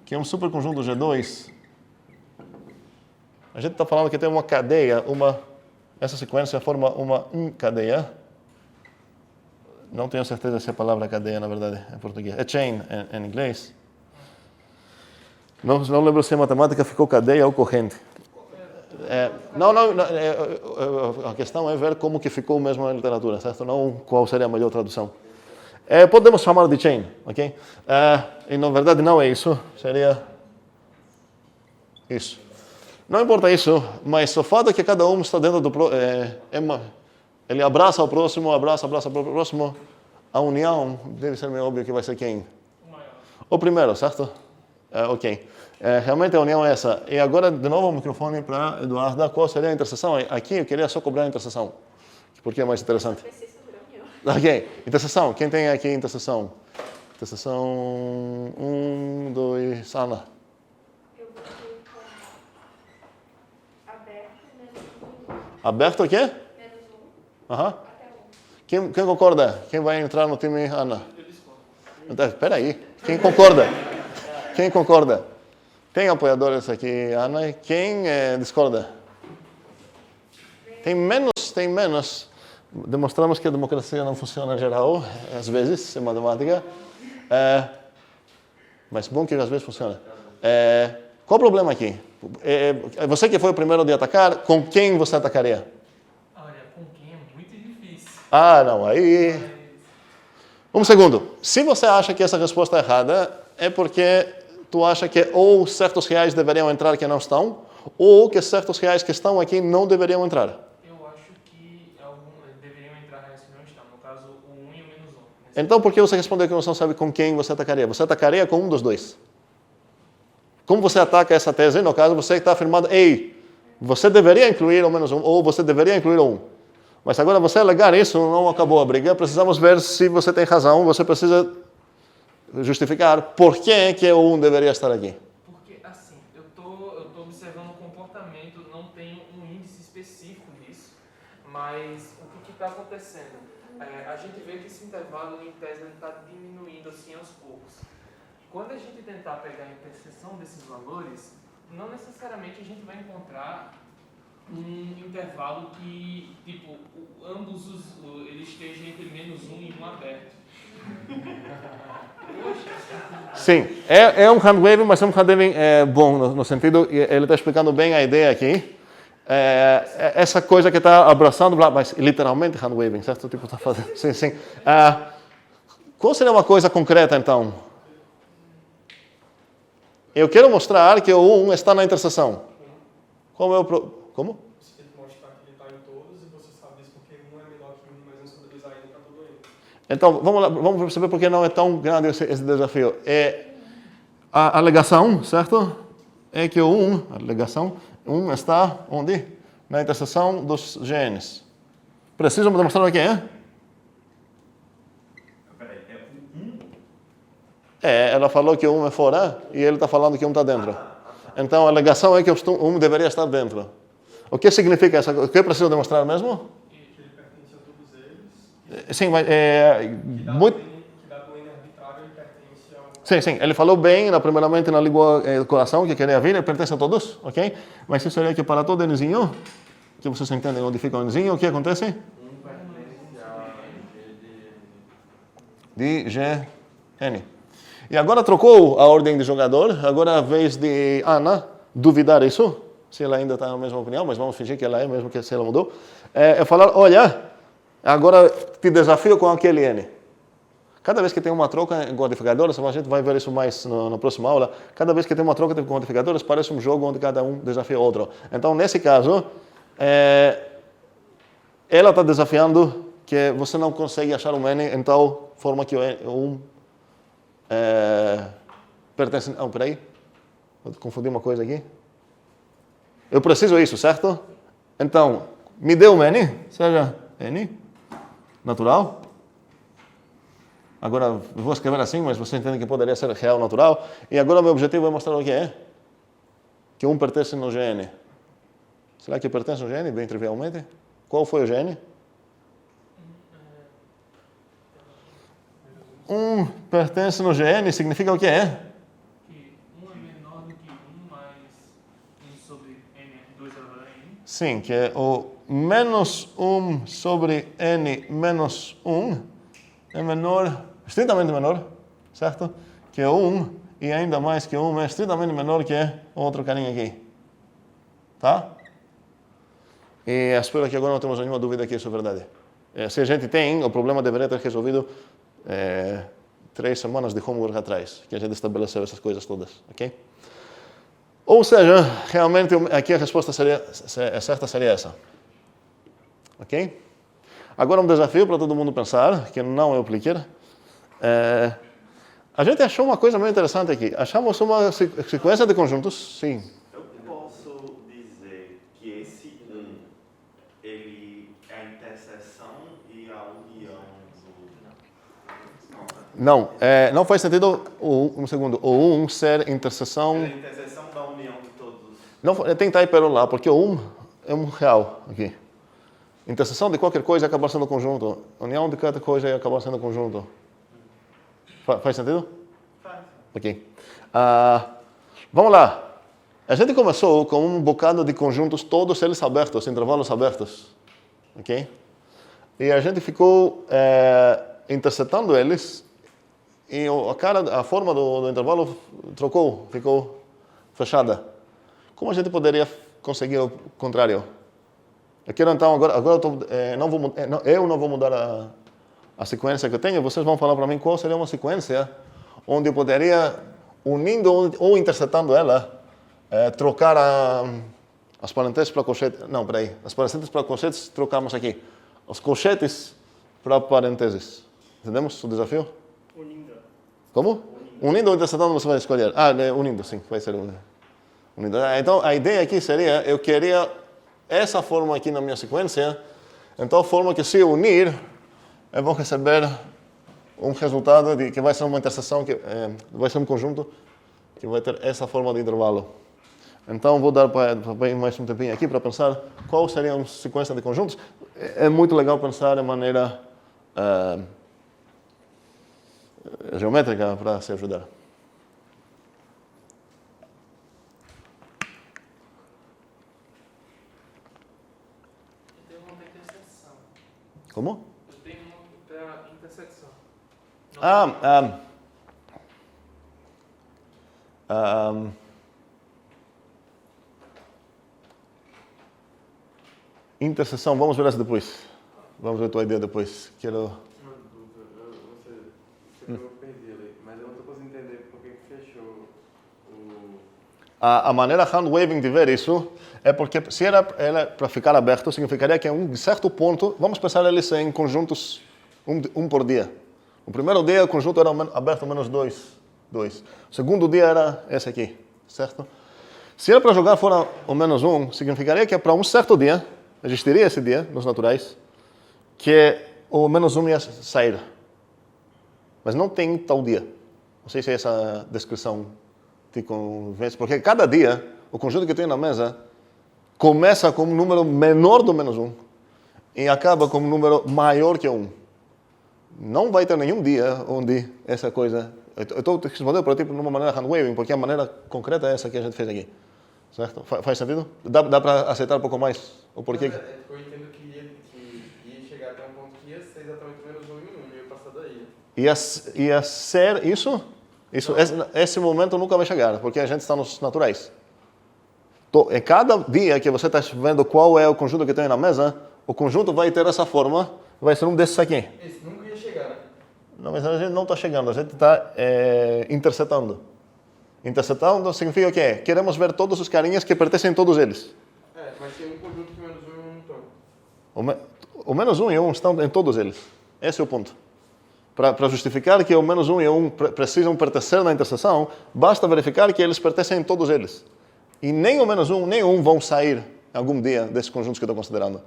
que é um superconjunto do G2. A gente está falando que tem uma cadeia, essa sequência forma uma cadeia. Não tenho certeza se a palavra cadeia, na verdade, em português. É chain em inglês. Não lembro se em matemática ficou cadeia ou corrente. A questão é ver como que ficou mesmo na literatura, certo? Não qual seria a melhor tradução. Podemos chamar de chain, ok? E na verdade não é isso, seria isso. Não importa isso, mas o fato é que cada um está dentro do... ele abraça o próximo, abraça o próximo. A união deve ser meio óbvio que vai ser quem? O primeiro, certo? Ok. Realmente a união é essa. E agora, de novo, o microfone para Eduarda. Qual seria a interseção? Aqui eu queria só cobrar a interseção, porque é mais interessante. Ok. Interseção. Quem tem aqui interseção? Interseção 1, 2, Ana. Aberto o quê? Aham. Quem concorda? Quem vai entrar no time Ana? Espera aí. Quem concorda? Quem concorda? Tem apoiadores aqui, Ana. Quem discorda? Tem menos. Demonstramos que a democracia não funciona em geral, às vezes, em matemática. Mas bom que às vezes funciona. Qual o problema aqui? Você que foi o primeiro de atacar, com quem você atacaria? Olha, com quem é muito difícil. Não, aí... Um segundo. Se você acha que essa resposta é errada, é porque tu acha que ou certos reais deveriam entrar que não estão, ou que certos reais que estão aqui não deveriam entrar. Eu acho que deveriam entrar reais que não estão. No caso, o 1 e o menos 1. Então, por que você respondeu que você não sabe com quem você atacaria? Você atacaria com um dos dois. Como você ataca essa tese? No caso, você está afirmando, você deveria incluir o menos 1, ou você deveria incluir o 1. Mas agora você alegar isso, não acabou a briga. Precisamos ver se você tem razão. Você precisa justificar por que o 1 deveria estar aqui. Porque, assim, eu tô observando o comportamento, não tenho um índice específico disso, mas o que está acontecendo? A gente vê que esse intervalo, em tese, está diminuindo assim aos poucos. Quando a gente tentar pegar a interseção desses valores, não necessariamente a gente vai encontrar um intervalo que, tipo, ambos eles estejam entre menos 1 e 1 aberto. Sim, é um handwaving, mas é um handwaving bom, no sentido, ele está explicando bem a ideia aqui. Essa coisa que está abraçando, mas literalmente handwaving, certo? Tipo, está fazendo. Sim. Qual seria uma coisa concreta, então? Eu quero mostrar que o 1 está na interseção. Como é o Como? Você tem que mostrar que ele está em todos e você sabe disso porque 1 é menor que 1, mas 1 sobre 2 ainda para todo ele. Então, vamos lá, vamos perceber por que não é tão grande esse desafio. A alegação, certo? É que a alegação 1 está onde? Na interseção dos genes. Preciso demonstrar o que é? Peraí, é o 1? Ela falou que 1 é fora e ele está falando que 1 está dentro. Então a alegação é que 1 deveria estar dentro. O que significa essa coisa? O que eu preciso demonstrar mesmo? Que ele pertence a todos eles. Sim, mas Que dado o N arbitrário, ele pertence ao... Sim, ele falou bem, primeiramente na língua do coração, que queria vir, ele pertence a todos, ok? Mas isso seria que para todo Nzinho, que vocês entendem onde fica o Nzinho, o que acontece? pertence a De G, N. E agora trocou a ordem de jogador, agora é a vez de Ana duvidar isso, se ela ainda está na mesma opinião, mas vamos fingir que ela é, mesmo que se ela mudou. É falar, olha, agora te desafio com aquele N. Cada vez que tem uma troca em codificadores, a gente vai ver isso mais na próxima aula, cada vez que tem uma troca de codificadores, parece um jogo onde cada um desafia o outro. Então, nesse caso, ela está desafiando que você não consegue achar um N em tal forma que o pertence... Ah, peraí, vou confundir uma coisa aqui. Eu preciso disso, certo? Então, me dê um N, seja N, natural. Agora, eu vou escrever assim, mas você entende que poderia ser real natural. E agora, meu objetivo é mostrar o que é. Que 1 pertence no GN. Será que pertence no GN, bem trivialmente? Qual foi o GN? 1 pertence no GN, significa o que é? Que 1 é menor do que 1 mais 1 sobre N, 2 elevado a N. Sim, que é o menos 1 sobre N menos 1 é menor, estritamente menor, certo? Que 1 e ainda mais que 1 é estritamente menor que o outro carinha aqui. Tá? E espero que agora não temos nenhuma dúvida que isso é verdade. Se a gente tem, o problema deveria ter resolvido 3 semanas de homework atrás, que a gente estabeleceu essas coisas todas, ok? Ou seja, realmente aqui a resposta certa seria essa, ok? Agora um desafio para todo mundo pensar, que não é o clicker. A gente achou uma coisa meio interessante aqui. Achamos uma sequência de conjuntos, sim. Eu posso dizer que esse 1, ele é a interseção e a união do... Não, não faz sentido um segundo. O 1 ser interseção... É a interseção da união de todos. Não, tem que estar aí pelo lá, porque o 1 é um real aqui. Interseção de qualquer coisa acaba sendo conjunto. União de cada coisa acaba sendo conjunto. Faz sentido? Faz. Ok. Vamos lá. A gente começou com um bocado de conjuntos, todos eles abertos, intervalos abertos. Ok? E a gente ficou intersetando eles e a forma do intervalo trocou, ficou fechada. Como a gente poderia conseguir o contrário? Eu quero então, agora eu não vou mudar a sequência que eu tenho, vocês vão falar para mim qual seria uma sequência onde eu poderia, unindo ou intersetando ela, trocar as parênteses para colchetes. Não, peraí. As parênteses para colchetes trocamos aqui. Os colchetes para parênteses. Entendemos o desafio? Unindo. Como? Unindo ou intersetando você vai escolher. Unindo, sim, vai ser unindo. Então a ideia aqui seria, eu queria essa forma aqui na minha sequência, então a forma que se eu unir, eu vou receber um resultado que vai ser uma interseção, que vai ser um conjunto que vai ter essa forma de intervalo. Então vou dar mais um tempinho aqui para pensar qual seria uma sequência de conjuntos. É muito legal pensar de maneira geométrica para se ajudar. Como? Eu tenho uma para intersecção. Interseção, vamos ver essa depois. Vamos ver a tua ideia depois. Uma dúvida, eu perdi ali, mas eu não estou conseguindo entender por que fechou o... A maneira hand-waving de ver isso é porque se era para ficar aberto, significaria que em um certo ponto, vamos pensar eles em conjuntos, um por dia. No primeiro dia o conjunto era aberto menos 2, 2. O segundo dia era esse aqui, certo? Se ele para jogar fora o menos 1, significaria que para um certo dia, existiria esse dia nos naturais, que o menos 1 ia sair. Mas não tem tal dia. Não sei se essa descrição te convence, porque cada dia, o conjunto que tem na mesa começa com um número menor do menos 1 e acaba com um número maior que 1. Não vai ter nenhum dia onde essa coisa... Eu estou respondendo para ti de uma maneira hand-waving, porque a maneira concreta é essa que a gente fez aqui. Certo? Faz sentido? Dá para aceitar um pouco mais o porquê? Eu entendo que ia chegar até um ponto que ia ser exatamente menos 1 e 1, ia passar daí. Ia ser isso? Esse momento nunca vai chegar, porque a gente está nos naturais. Em cada dia que você está vendo qual é o conjunto que tem na mesa, o conjunto vai ter essa forma, vai ser um desses aqui. Esse nunca ia chegar, né? Não, mas a gente não está chegando, a gente está interceptando. Interceptando significa o quê? Queremos ver todos os carinhas que pertencem a todos eles. Mas tem um conjunto que menos 1 e 1 não estão. O menos 1 e 1 estão em todos eles. Esse é o ponto. Para justificar que o menos 1 e 1 precisam pertencer na interseção, basta verificar que eles pertencem a todos eles. E nem o menos 1 nem o 1 vão sair algum dia desses conjuntos que eu estou considerando.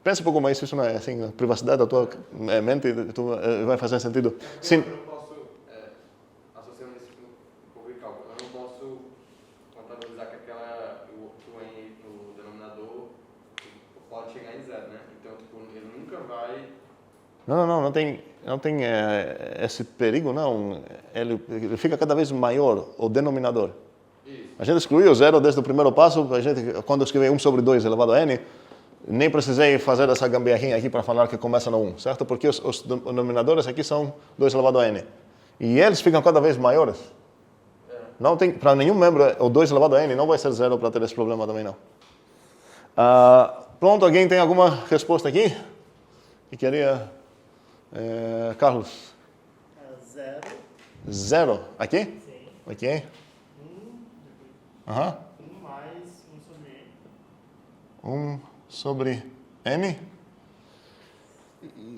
Pensa um pouco mais, isso não é assim, a privacidade da tua mente vai fazer sentido. Sim. Eu não posso, associando isso com o cálculo, eu não posso contabilizar que o N no denominador pode chegar em 0, né? Então, tipo, ele nunca vai... Não tem esse perigo, não. Ele fica cada vez maior, o denominador. Isso. A gente excluiu o 0 desde o primeiro passo, quando eu escrevi 1 sobre 2 elevado a n, nem precisei fazer essa gambiarrinha aqui para falar que começa no 1, certo? Porque os denominadores aqui são 2 elevado a n. E eles ficam cada vez maiores. Não tem, para nenhum membro, o 2 elevado a n não vai ser 0 para ter esse problema também, não. Pronto, alguém tem alguma resposta aqui? Que queria... Carlos? 0. 0. Aqui? Sim. Ok. 1 mais 1 sobre n. 1 sobre n.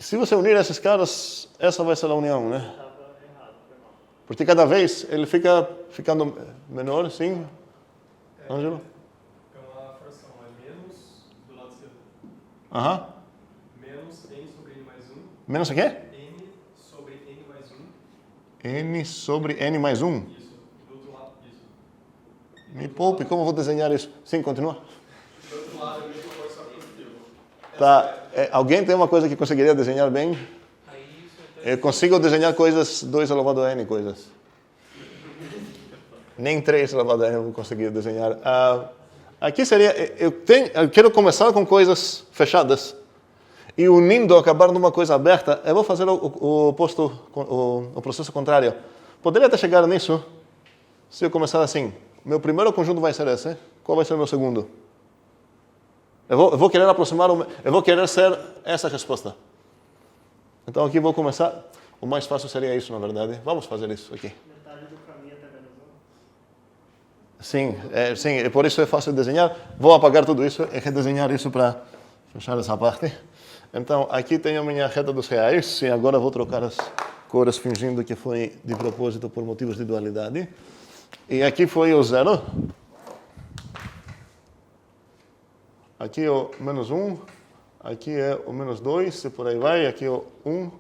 Se você unir esses caras, essa vai ser a união, né? Estava errado, foi mal. Porque cada vez ele fica ficando menor, sim? Ângelo? É uma fração, é menos do lado esquerdo. Aham. Menos n sobre n mais 1. Menos o quê? N sobre n mais 1. N sobre n mais 1. Isso. Do outro lado, isso. Me poupe, como eu vou desenhar isso? Sim, continua. Do outro lado, a mesma coisa, só positivo. Tá. Alguém tem uma coisa que conseguiria desenhar bem? Eu consigo desenhar coisas 2 elevado a n coisas. Nem 3 elevado a n eu vou conseguir desenhar. Aqui seria... Eu quero começar com coisas fechadas. E unindo, acabar numa coisa aberta, eu vou fazer o processo contrário. Poderia até chegar nisso se eu começar assim. Meu primeiro conjunto vai ser esse. Qual vai ser o meu segundo? Eu vou querer aproximar, eu vou querer ser essa resposta. Então aqui vou começar. O mais fácil seria isso, na verdade. Vamos fazer isso aqui. Metade do caminho até menos 1. Sim, por isso é fácil desenhar. Vou apagar tudo isso e redesenhar isso para fechar essa parte. Então, aqui tenho a minha reta dos reais. E agora vou trocar as cores fingindo que foi de propósito por motivos de dualidade. E aqui foi o 0. Aqui é o menos 1. Aqui é o menos 2 e por aí vai. Aqui é o 1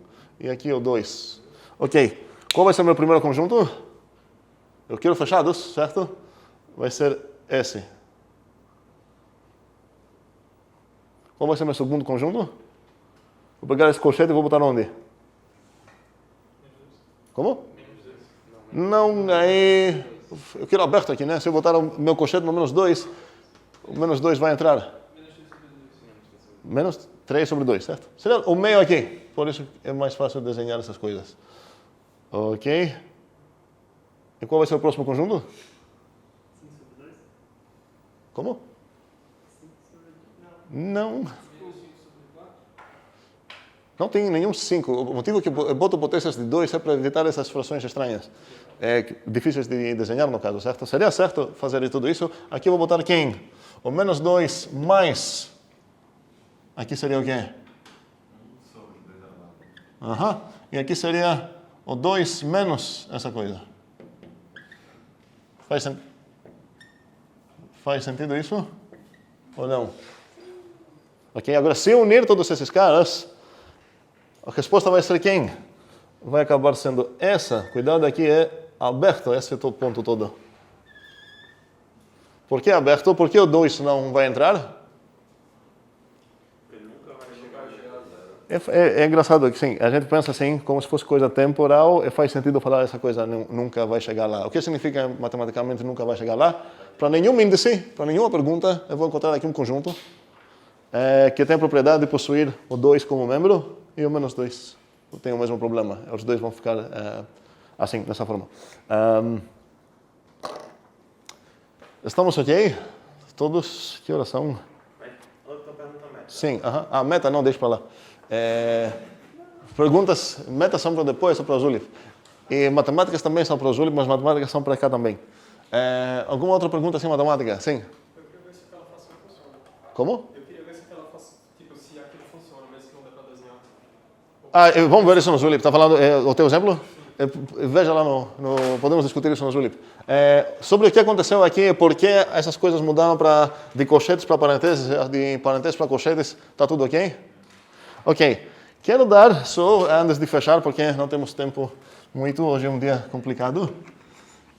e aqui é o 2. Ok. Qual vai ser o meu primeiro conjunto? Eu quero fechados, certo? Vai ser esse. Qual vai ser o meu segundo conjunto? Vou pegar esse colchete e vou botar onde? Como? Não, aí... Eu quero aberto aqui, né? Se eu botar o meu colchete no menos 2, o menos 2 vai entrar. Menos 3 sobre 2, certo? Seria o meio aqui. Por isso é mais fácil desenhar essas coisas. Ok. E qual vai ser o próximo conjunto? 5 sobre 2? Como? 5 sobre 2? Não. Não tem nenhum 5. O motivo que eu boto potências de 2 é para evitar essas frações estranhas. Difíceis de desenhar, no caso, certo? Seria certo fazer tudo isso. Aqui eu vou botar quem? O menos 2 mais... Aqui seria o quê? Sobre 2 elevado. Aham. E aqui seria ou 2 menos essa coisa. Faz sentido isso? Ou não? Ok, agora se eu unir todos esses caras, a resposta vai ser quem? Vai acabar sendo essa. Cuidado, aqui é aberto esse ponto todo. Por que aberto? Por que o 2 não vai entrar? Ele nunca vai chegar a zero. É engraçado que sim, a gente pensa assim, como se fosse coisa temporal, e faz sentido falar essa coisa nunca vai chegar lá. O que significa matematicamente nunca vai chegar lá? Para nenhum índice, para nenhuma pergunta, eu vou encontrar aqui um conjunto que tem a propriedade de possuir o 2 como membro e o menos 2. Tem o mesmo problema, os dois vão ficar assim, dessa forma. Estamos ok? Todos, que horas são? Outra pergunta meta. Sim, a meta não, deixa para lá. Perguntas, metas são para depois, são para o Zulip. E matemáticas também são para o Zulip, mas matemáticas são para cá também. Alguma outra pergunta assim, matemática? Sim? Eu queria ver se aquela fração funciona. Como? Eu queria ver se aquela fração, tipo, se aquilo funciona, mesmo que não dê para desenhar. Vamos ver isso no Zulip. Está falando o teu exemplo? Veja lá podemos discutir isso no Zulip. Sobre o que aconteceu aqui, por que essas coisas mudaram de colchetes para parênteses, de parênteses para colchetes, está tudo ok? Ok. Quero dar, só antes de fechar, porque não temos tempo muito, hoje é um dia complicado.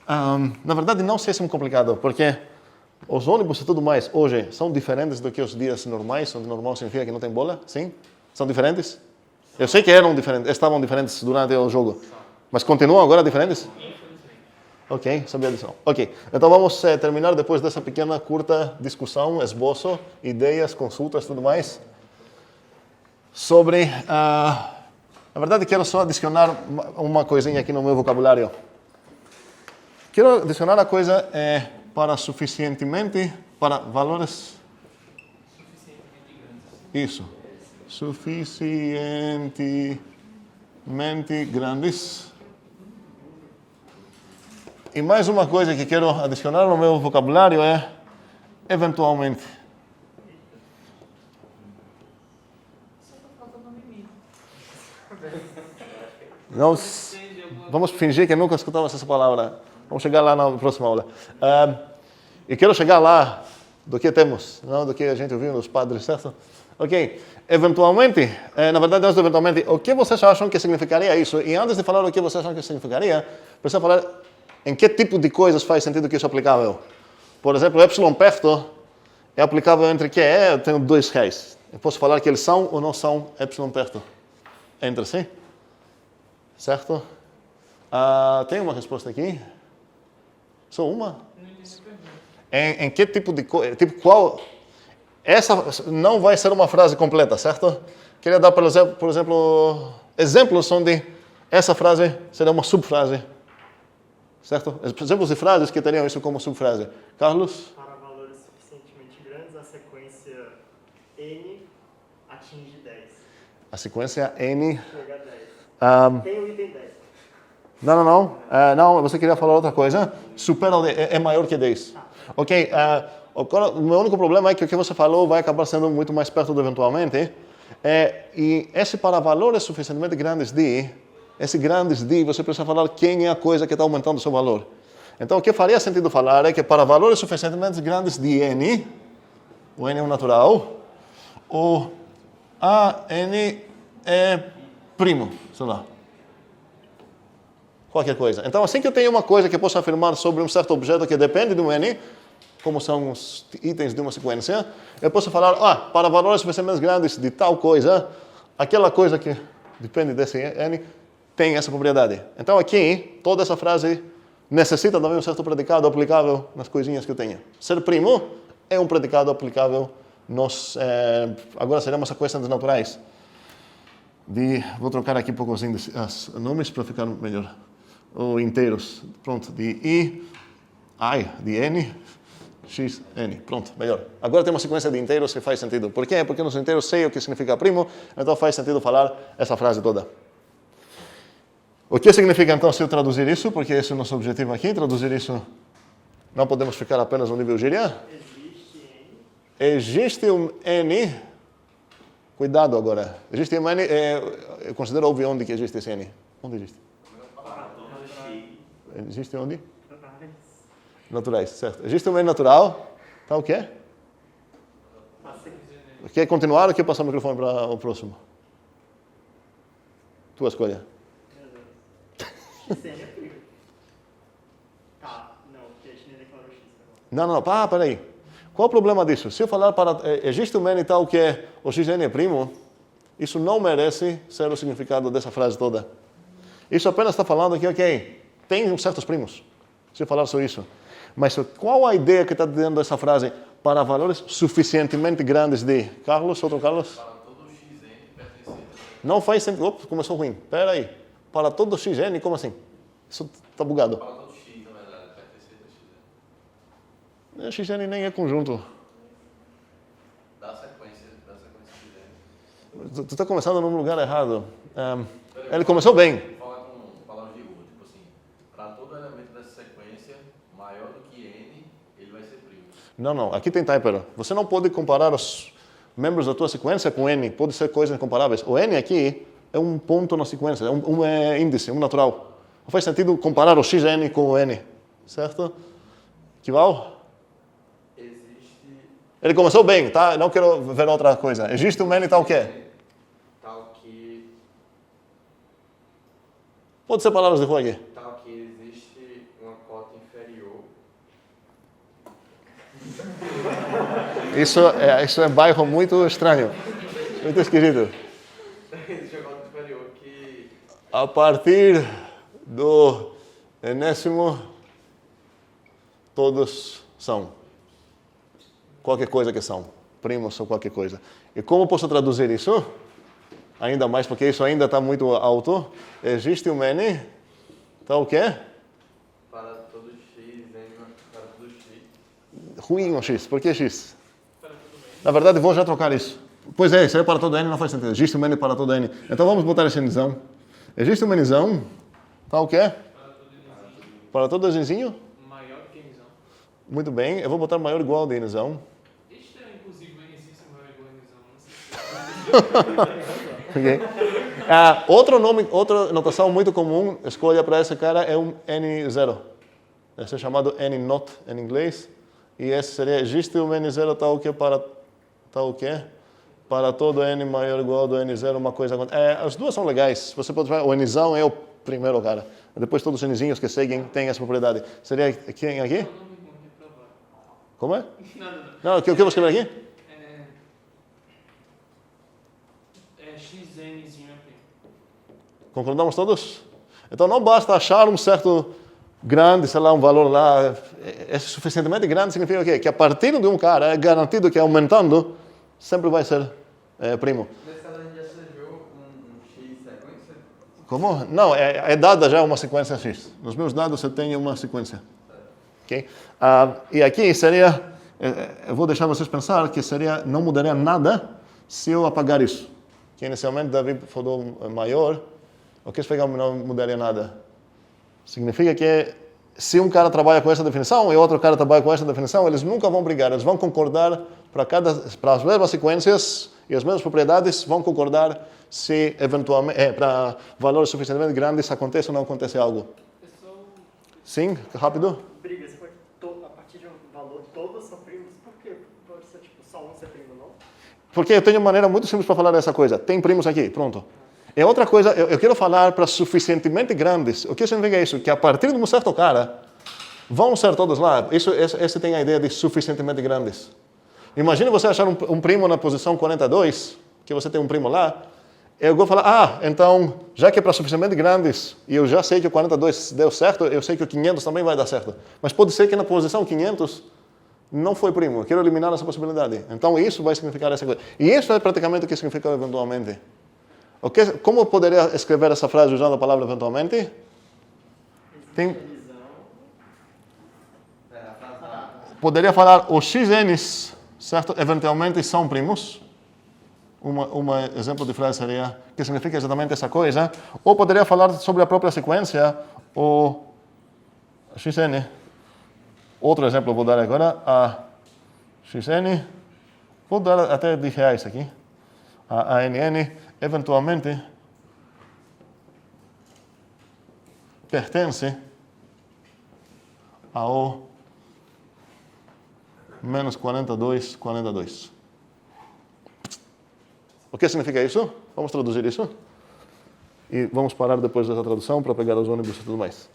Na verdade, não sei se é complicado, porque os ônibus e tudo mais, hoje, são diferentes do que os dias normais, onde normal significa que não tem bola, sim? São diferentes? Eu sei que estavam diferentes durante o jogo, mas continuam agora diferentes? Ok, sabia disso. Ok, então vamos terminar depois dessa pequena, curta discussão, esboço, ideias, consultas, tudo mais, sobre... na verdade, quero só adicionar uma coisinha aqui no meu vocabulário. Quero adicionar a coisa para valores... Isso. Suficientemente grandes. E mais uma coisa que quero adicionar no meu vocabulário é eventualmente. Vamos fingir que nunca escutamos essa palavra. Vamos chegar lá na próxima aula. E quero chegar lá do que temos, não do que a gente ouviu nos padres, certo? Ok. Eventualmente, na verdade, antes do eventualmente, o que vocês acham que significaria isso? E antes de falar o que vocês acham que significaria, precisa falar em que tipo de coisas faz sentido que isso é aplicável. Por exemplo, epsilon perto é aplicável entre que eu tenho 2 reais. Eu posso falar que eles são ou não são epsilon perto entre si? Certo? Tem uma resposta aqui? Só uma? Em que tipo de coisa? Tipo, qual? Essa não vai ser uma frase completa, certo? Queria dar, por exemplo, exemplos onde essa frase seria uma subfrase. Certo? Exemplos de frases que teriam isso como subfrase. Carlos? Para valores suficientemente grandes, a sequência N atinge 10. A sequência N... Chega a 10. Tem o item 10. Não, você queria falar outra coisa? Supera o 10, é maior que 10. Ok, o meu único problema é que o que você falou vai acabar sendo muito mais perto do eventualmente. E esse para valores suficientemente grandes de... Esse grandes de, você precisa falar quem é a coisa que está aumentando o seu valor. Então, o que faria sentido falar é que para valores suficientemente grandes de n, o n é um natural, o a n é primo, sei lá. Qualquer coisa. Então, assim que eu tenho uma coisa que eu posso afirmar sobre um certo objeto que depende de um n, como são os itens de uma sequência, eu posso falar, para valores suficientemente grandes de tal coisa, aquela coisa que depende desse n, tem essa propriedade. Então aqui, toda essa frase necessita também um certo predicado aplicável nas coisinhas que eu tenho. Ser primo é um predicado aplicável nos... agora seremos sequências naturais. Vou trocar aqui um pouco os nomes para ficar melhor. Ou inteiros. Pronto. De n, x, n. Pronto, melhor. Agora tem uma sequência de inteiros que faz sentido. Por quê? Porque nos inteiros sei o que significa primo, então faz sentido falar essa frase toda. O que significa, então, se eu traduzir isso? Porque esse é o nosso objetivo aqui, traduzir isso. Não podemos ficar apenas no nível gíria. Existe um N. Cuidado agora. Existe um N, eu considero óbvio onde que existe esse N. Onde existe? Existe onde? Naturais. Naturais, certo. Existe um N natural, tá o quê? Quer continuar ou quer passar o microfone para o próximo? Tua escolha. XN é primo. Tá, não, porque a gente nem declarou X. Não, peraí. Qual o problema disso? Se eu falar para... existe um N tal que o XN é primo, isso não merece ser o significado dessa frase toda. Isso apenas está falando que, ok, tem certos primos. Se eu falar só isso. Mas qual a ideia que está dentro dessa frase? Para valores suficientemente grandes de... Carlos, outro Carlos? Para todo xn pertencente. Não faz sentido. Ops, começou ruim. Espera aí. Para todo xn, como assim? Isso está bugado. Para todo x, na verdade, pertencente a xn. Xn nem é conjunto. Da sequência xn. Tu está começando num lugar errado. Ele começou bem. Fala com palavras de Hugo, tipo assim, para todo elemento dessa sequência maior do que n, ele vai ser primo. Não. Aqui tem typo. Você não pode comparar os membros da tua sequência com n. Pode ser coisas incomparáveis. O n aqui é um ponto na sequência, é um índice, um natural. Não faz sentido comparar o xn com o n. Certo? Kival? Existe Ele começou bem, tá? Não quero ver outra coisa. Existe um n tal que é. tal que Pode ser palavras de rua aqui. existe uma cota inferior. Isso é bairro muito estranho. Muito esquisito. Existe uma cota inferior que A partir do enésimo, todos são. Qualquer coisa que são. Primos ou qualquer coisa. E como posso traduzir isso? Ainda mais, porque isso ainda está muito alto. Existe um N, tá o quê? para todo x, n para todo x. Ruim o X. Por que X? Na verdade, vou já trocar isso. Pois é, isso aí para todo N não faz sentido. Existe um N para todo N. Então vamos botar esse Nzão. Existe um Nzão, tá o quê? Para todo Nzinho? Maior do que nzão. Muito bem, eu vou botar maior ou igual de Nzão. Este é, inclusive, o NC maior igual a nzão. Não sei. Ok. Outra notação muito comum, escolha para esse cara é um N0. Esse é chamado N-not em inglês. E esse seria, existe um N0 tal que para todo N maior ou igual do N0, uma coisa... as duas são legais. Você pode falar, o Nzão é o primeiro cara. Depois todos os Nzinhos que seguem têm essa propriedade. Seria quem aqui? Não me reprovar. Como é? Não. Não, o que eu vou escrever aqui? XNzinho é primo. Concordamos todos? Então não basta achar um certo grande, sei lá, um valor lá, é suficientemente grande, significa o quê? Que a partir de um cara é garantido que aumentando sempre vai ser primo. Nesse caso a gente já escreveu um x sequência. Como? Não, é dada já uma sequência X. Nos meus dados você tem uma sequência. Ok? E aqui seria, eu vou deixar vocês pensar que seria, não mudaria nada se eu apagar isso. Que inicialmente Davi falou maior, o que significa não mudaria nada? Significa que se um cara trabalha com essa definição e outro cara trabalha com essa definição, eles nunca vão brigar, eles vão concordar para as mesmas sequências e as mesmas propriedades, vão concordar se eventualmente, para valores suficientemente grandes, acontece ou não acontece algo. Sim, rápido. Briga, você pode, a partir de um valor, todos são primos, por quê? Pode ser tipo só um ser primo, não? Porque eu tenho uma maneira muito simples para falar dessa coisa. Tem primos aqui, pronto. É outra coisa, eu quero falar para suficientemente grandes. O que significa isso? Que a partir de um certo cara, vão ser todos lá. Esse tem a ideia de suficientemente grandes. Imagine você achar um primo na posição 42, que você tem um primo lá. Eu vou falar, então, já que é para suficientemente grandes, e eu já sei que o 42 deu certo, eu sei que o 500 também vai dar certo. Mas pode ser que na posição 500 não foi primo. Eu quero eliminar essa possibilidade. Então, isso vai significar essa coisa. E isso é praticamente o que significa eventualmente. Como eu poderia escrever essa frase usando a palavra eventualmente? Poderia falar os xn's, certo? Eventualmente são primos. Um exemplo de frase seria que significa exatamente essa coisa. Ou poderia falar sobre a própria sequência, o xn. Outro exemplo eu vou dar agora, a xn. Vou dar até de reais aqui. A ANN, eventualmente, pertence a O menos 42, 42. O que significa isso? Vamos traduzir isso? E vamos parar depois dessa tradução para pegar os ônibus e tudo mais.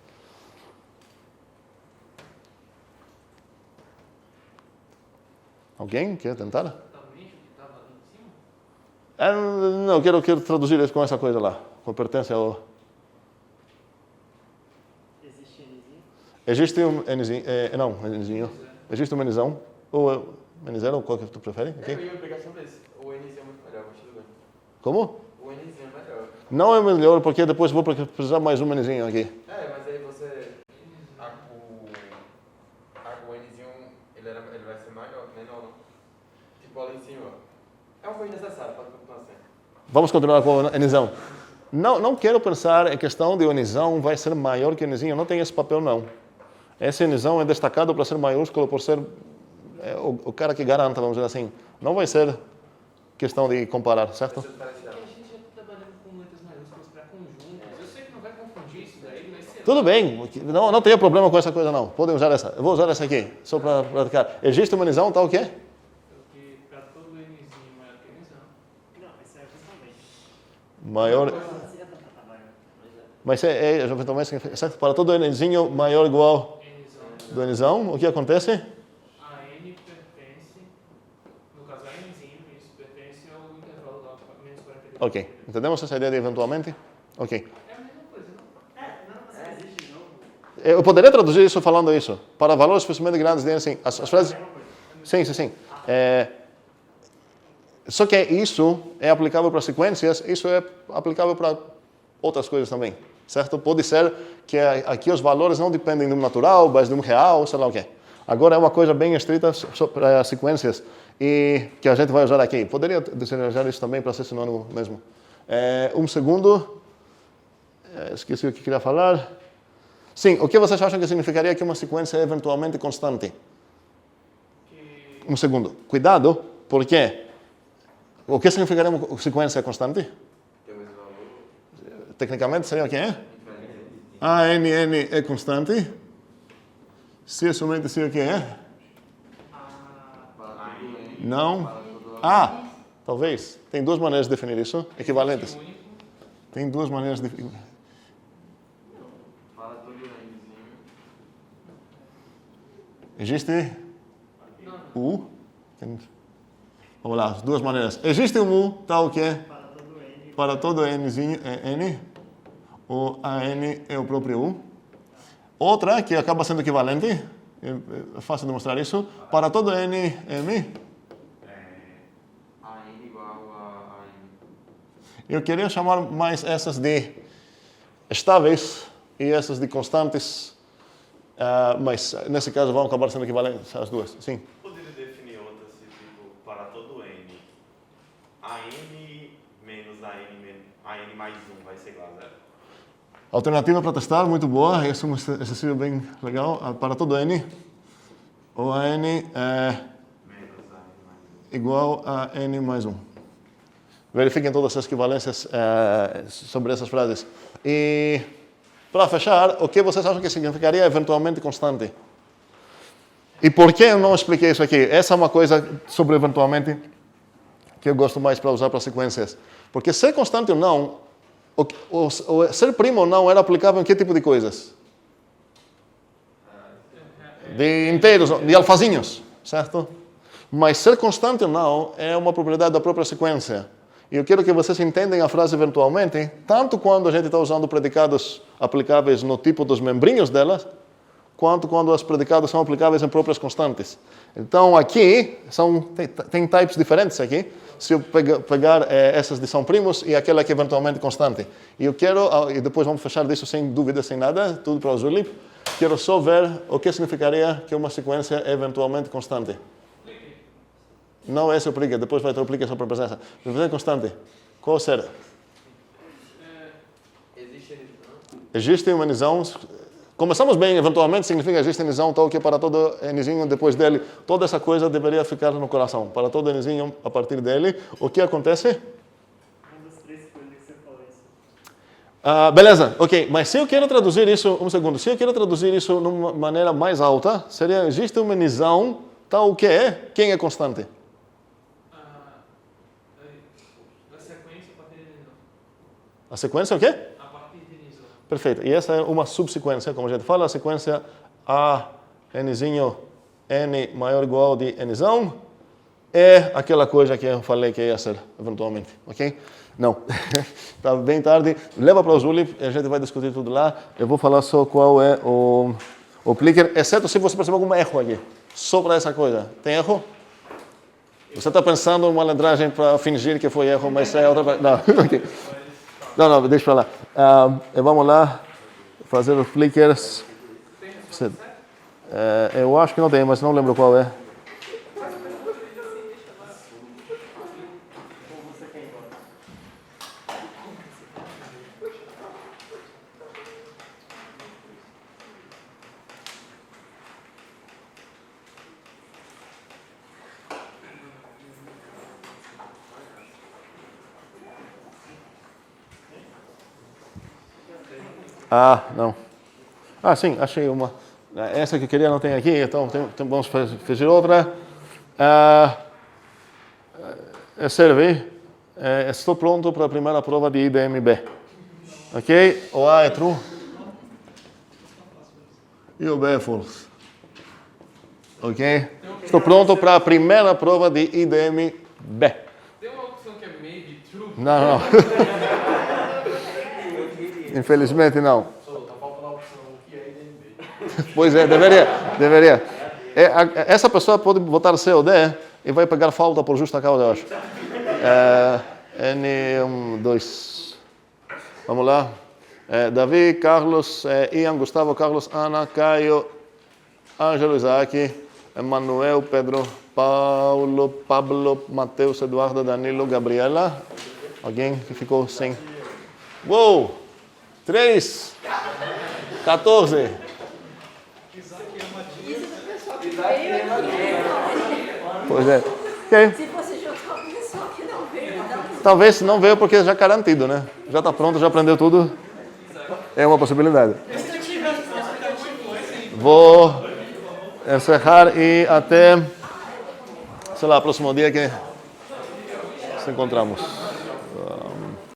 Alguém quer tentar? Não, eu quero traduzir isso com essa coisa lá, com pertence ao... Existe Nzinho? Existe um Nzinho, não, Nzinho. Existe um Nzão, ou Nzero, ou qual que tu prefere? Okay? Eu ia pegar sobre isso. O Nzinho é muito melhor, mas tudo bem. Como? O Nzinho é melhor. Não é melhor, porque depois vou precisar mais um Nzinho aqui. Mas aí você... O Nzinho, ele vai ser maior, menor, não? Tipo, ali em cima. É uma coisa necessária para a continuação. Vamos continuar com o Nzão. Não quero pensar em questão de o Nzão vai ser maior que o Nzinho. Não tem esse papel, não. Esse Nzão é destacado para ser maiúsculo, por ser o cara que garanta, vamos dizer assim. Não vai ser questão de comparar, certo? Porque a gente já está trabalhando com letras maiúsculas para conjuntos. Eu sei que não vai confundir isso daí, vai ser... Tudo bem, não tenho problema com essa coisa, não. Podem usar essa. Eu vou usar essa aqui, só para praticar. Existe um Nzão, tá o quê? Porque para todo Nzinho maior que Nzão. Não, isso é justamente. Maior... Mas eventualmente, certo? Para todo Nzinho maior ou igual do Nzão, o que acontece? A N pertence, no caso a Nzinho, isso pertence ao intervalo lá, menos 42. Ok, entendemos essa ideia de eventualmente? Ok. É a mesma coisa, não? Não existe de novo. Eu poderia traduzir isso falando isso. Para valores suficientemente grandes, assim, as frases... Sim. Só que isso é aplicável para sequências, isso é aplicável para outras coisas também, certo? Pode ser que aqui os valores não dependem de um natural, mas de um real, sei lá o quê. Agora é uma coisa bem estrita para sequências e que a gente vai usar aqui. Poderia desenhar isso também para ser sinônimo mesmo. Um segundo. Esqueci o que queria falar. Sim, o que vocês acham que significaria que uma sequência é eventualmente constante? Um segundo. Cuidado, porque o que significaria uma sequência constante? Tecnicamente seria o que é? A, N é constante. Se é somente se o que é? Não. Talvez. Tem duas maneiras de definir isso, equivalentes. Tem duas maneiras de definir. Existe U. Vamos lá, duas maneiras. Existe um U, tal que é? Para todo Nzinho é N. O AN é o próprio U. Outra, que acaba sendo equivalente, é fácil de mostrar isso, para todo N, M. AN igual a AN. Eu queria chamar mais essas de estáveis e essas de constantes, mas nesse caso vão acabar sendo equivalentes as duas. Sim. Poderia definir outras, tipo, para todo N, AN menos AN mais 1 vai ser igual a 0. Alternativa para testar, muito boa. Esse é um exercício bem legal. Para todo N, o AN é igual a N mais 1. Verifiquem todas as equivalências sobre essas frases. E, para fechar, o que vocês acham que significaria eventualmente constante? E por que eu não expliquei isso aqui? Essa é uma coisa sobre eventualmente que eu gosto mais para usar para sequências. Porque ser constante ou não, o ser primo ou não era aplicável em que tipo de coisas? De inteiros, de alfazinhos, certo? Mas ser constante ou não é uma propriedade da própria sequência. E eu quero que vocês entendam a frase eventualmente, tanto quando a gente está usando predicados aplicáveis no tipo dos membrinhos delas, quanto quando os predicados são aplicáveis em próprias constantes. Então, aqui, tem types diferentes aqui. Se eu pegar essas de são primos e aquela que é eventualmente constante. E eu quero, e depois vamos fechar disso sem dúvida, sem nada, tudo para o Zulip. Quero só ver o que significaria que uma sequência é eventualmente constante. Não esse é o plique, depois vai ter o plique só para presença. Eventualmente constante. Qual será? Existe uma Nzão. Começamos bem, eventualmente significa existe Nzão tal que para todo Nzinho depois dele. Toda essa coisa deveria ficar no coração. Para todo Nzinho a partir dele. O que acontece? Uma das três coisas que você falou isso. Beleza, ok. Mas se eu quero traduzir isso, um segundo, se eu quero traduzir isso de uma maneira mais alta, seria, existe uma nisão tal que é, quem é constante? A sequência a partir de nisão. A sequência é o quê? A partir de nisão. Perfeito. E essa é uma subsequência, como a gente fala, a sequência A, nzinho, n maior ou igual de nzão, é aquela coisa que eu falei que ia ser, eventualmente, ok? Não, está bem tarde. Leva para o Zulip e a gente vai discutir tudo lá. Eu vou falar só qual é o clicker, exceto se você perceber algum erro aqui. Só para essa coisa. Tem erro? Você está pensando em uma letragem para fingir que foi erro, mas é outra... Não, ok. Não, deixa para lá. Vamos lá fazer os flickers. Eu acho que não tem, mas não lembro qual é. Não. Sim, achei uma. Essa que eu queria não tem aqui, então vamos fazer outra. Serve. Estou pronto para a primeira prova de IBM-B. Ok? O A é true. E o B é false. Ok? Estou pronto para a primeira prova de IBM-B. Tem uma opção que é maybe true? Não. Infelizmente não. Só tá faltando a opção que é IDMB. Pois é, deveria. Essa pessoa pode botar C ou D e vai pegar falta por justa causa, eu acho. N1, 2. Vamos lá. Davi, Carlos, Ian, Gustavo, Carlos, Ana, Caio, Ângelo, Isaac, Emanuel, Pedro, Paulo, Pablo, Mateus, Eduardo, Danilo, Gabriela. Alguém que ficou sem? Uou! 3, 14. Pois é. Okay. Se você juntar uma pessoa que não veio, não. Talvez não veio porque já é garantido, né? Já está pronto, já aprendeu tudo. É uma possibilidade. Vou encerrar e até, sei lá, próximo dia que nos encontramos.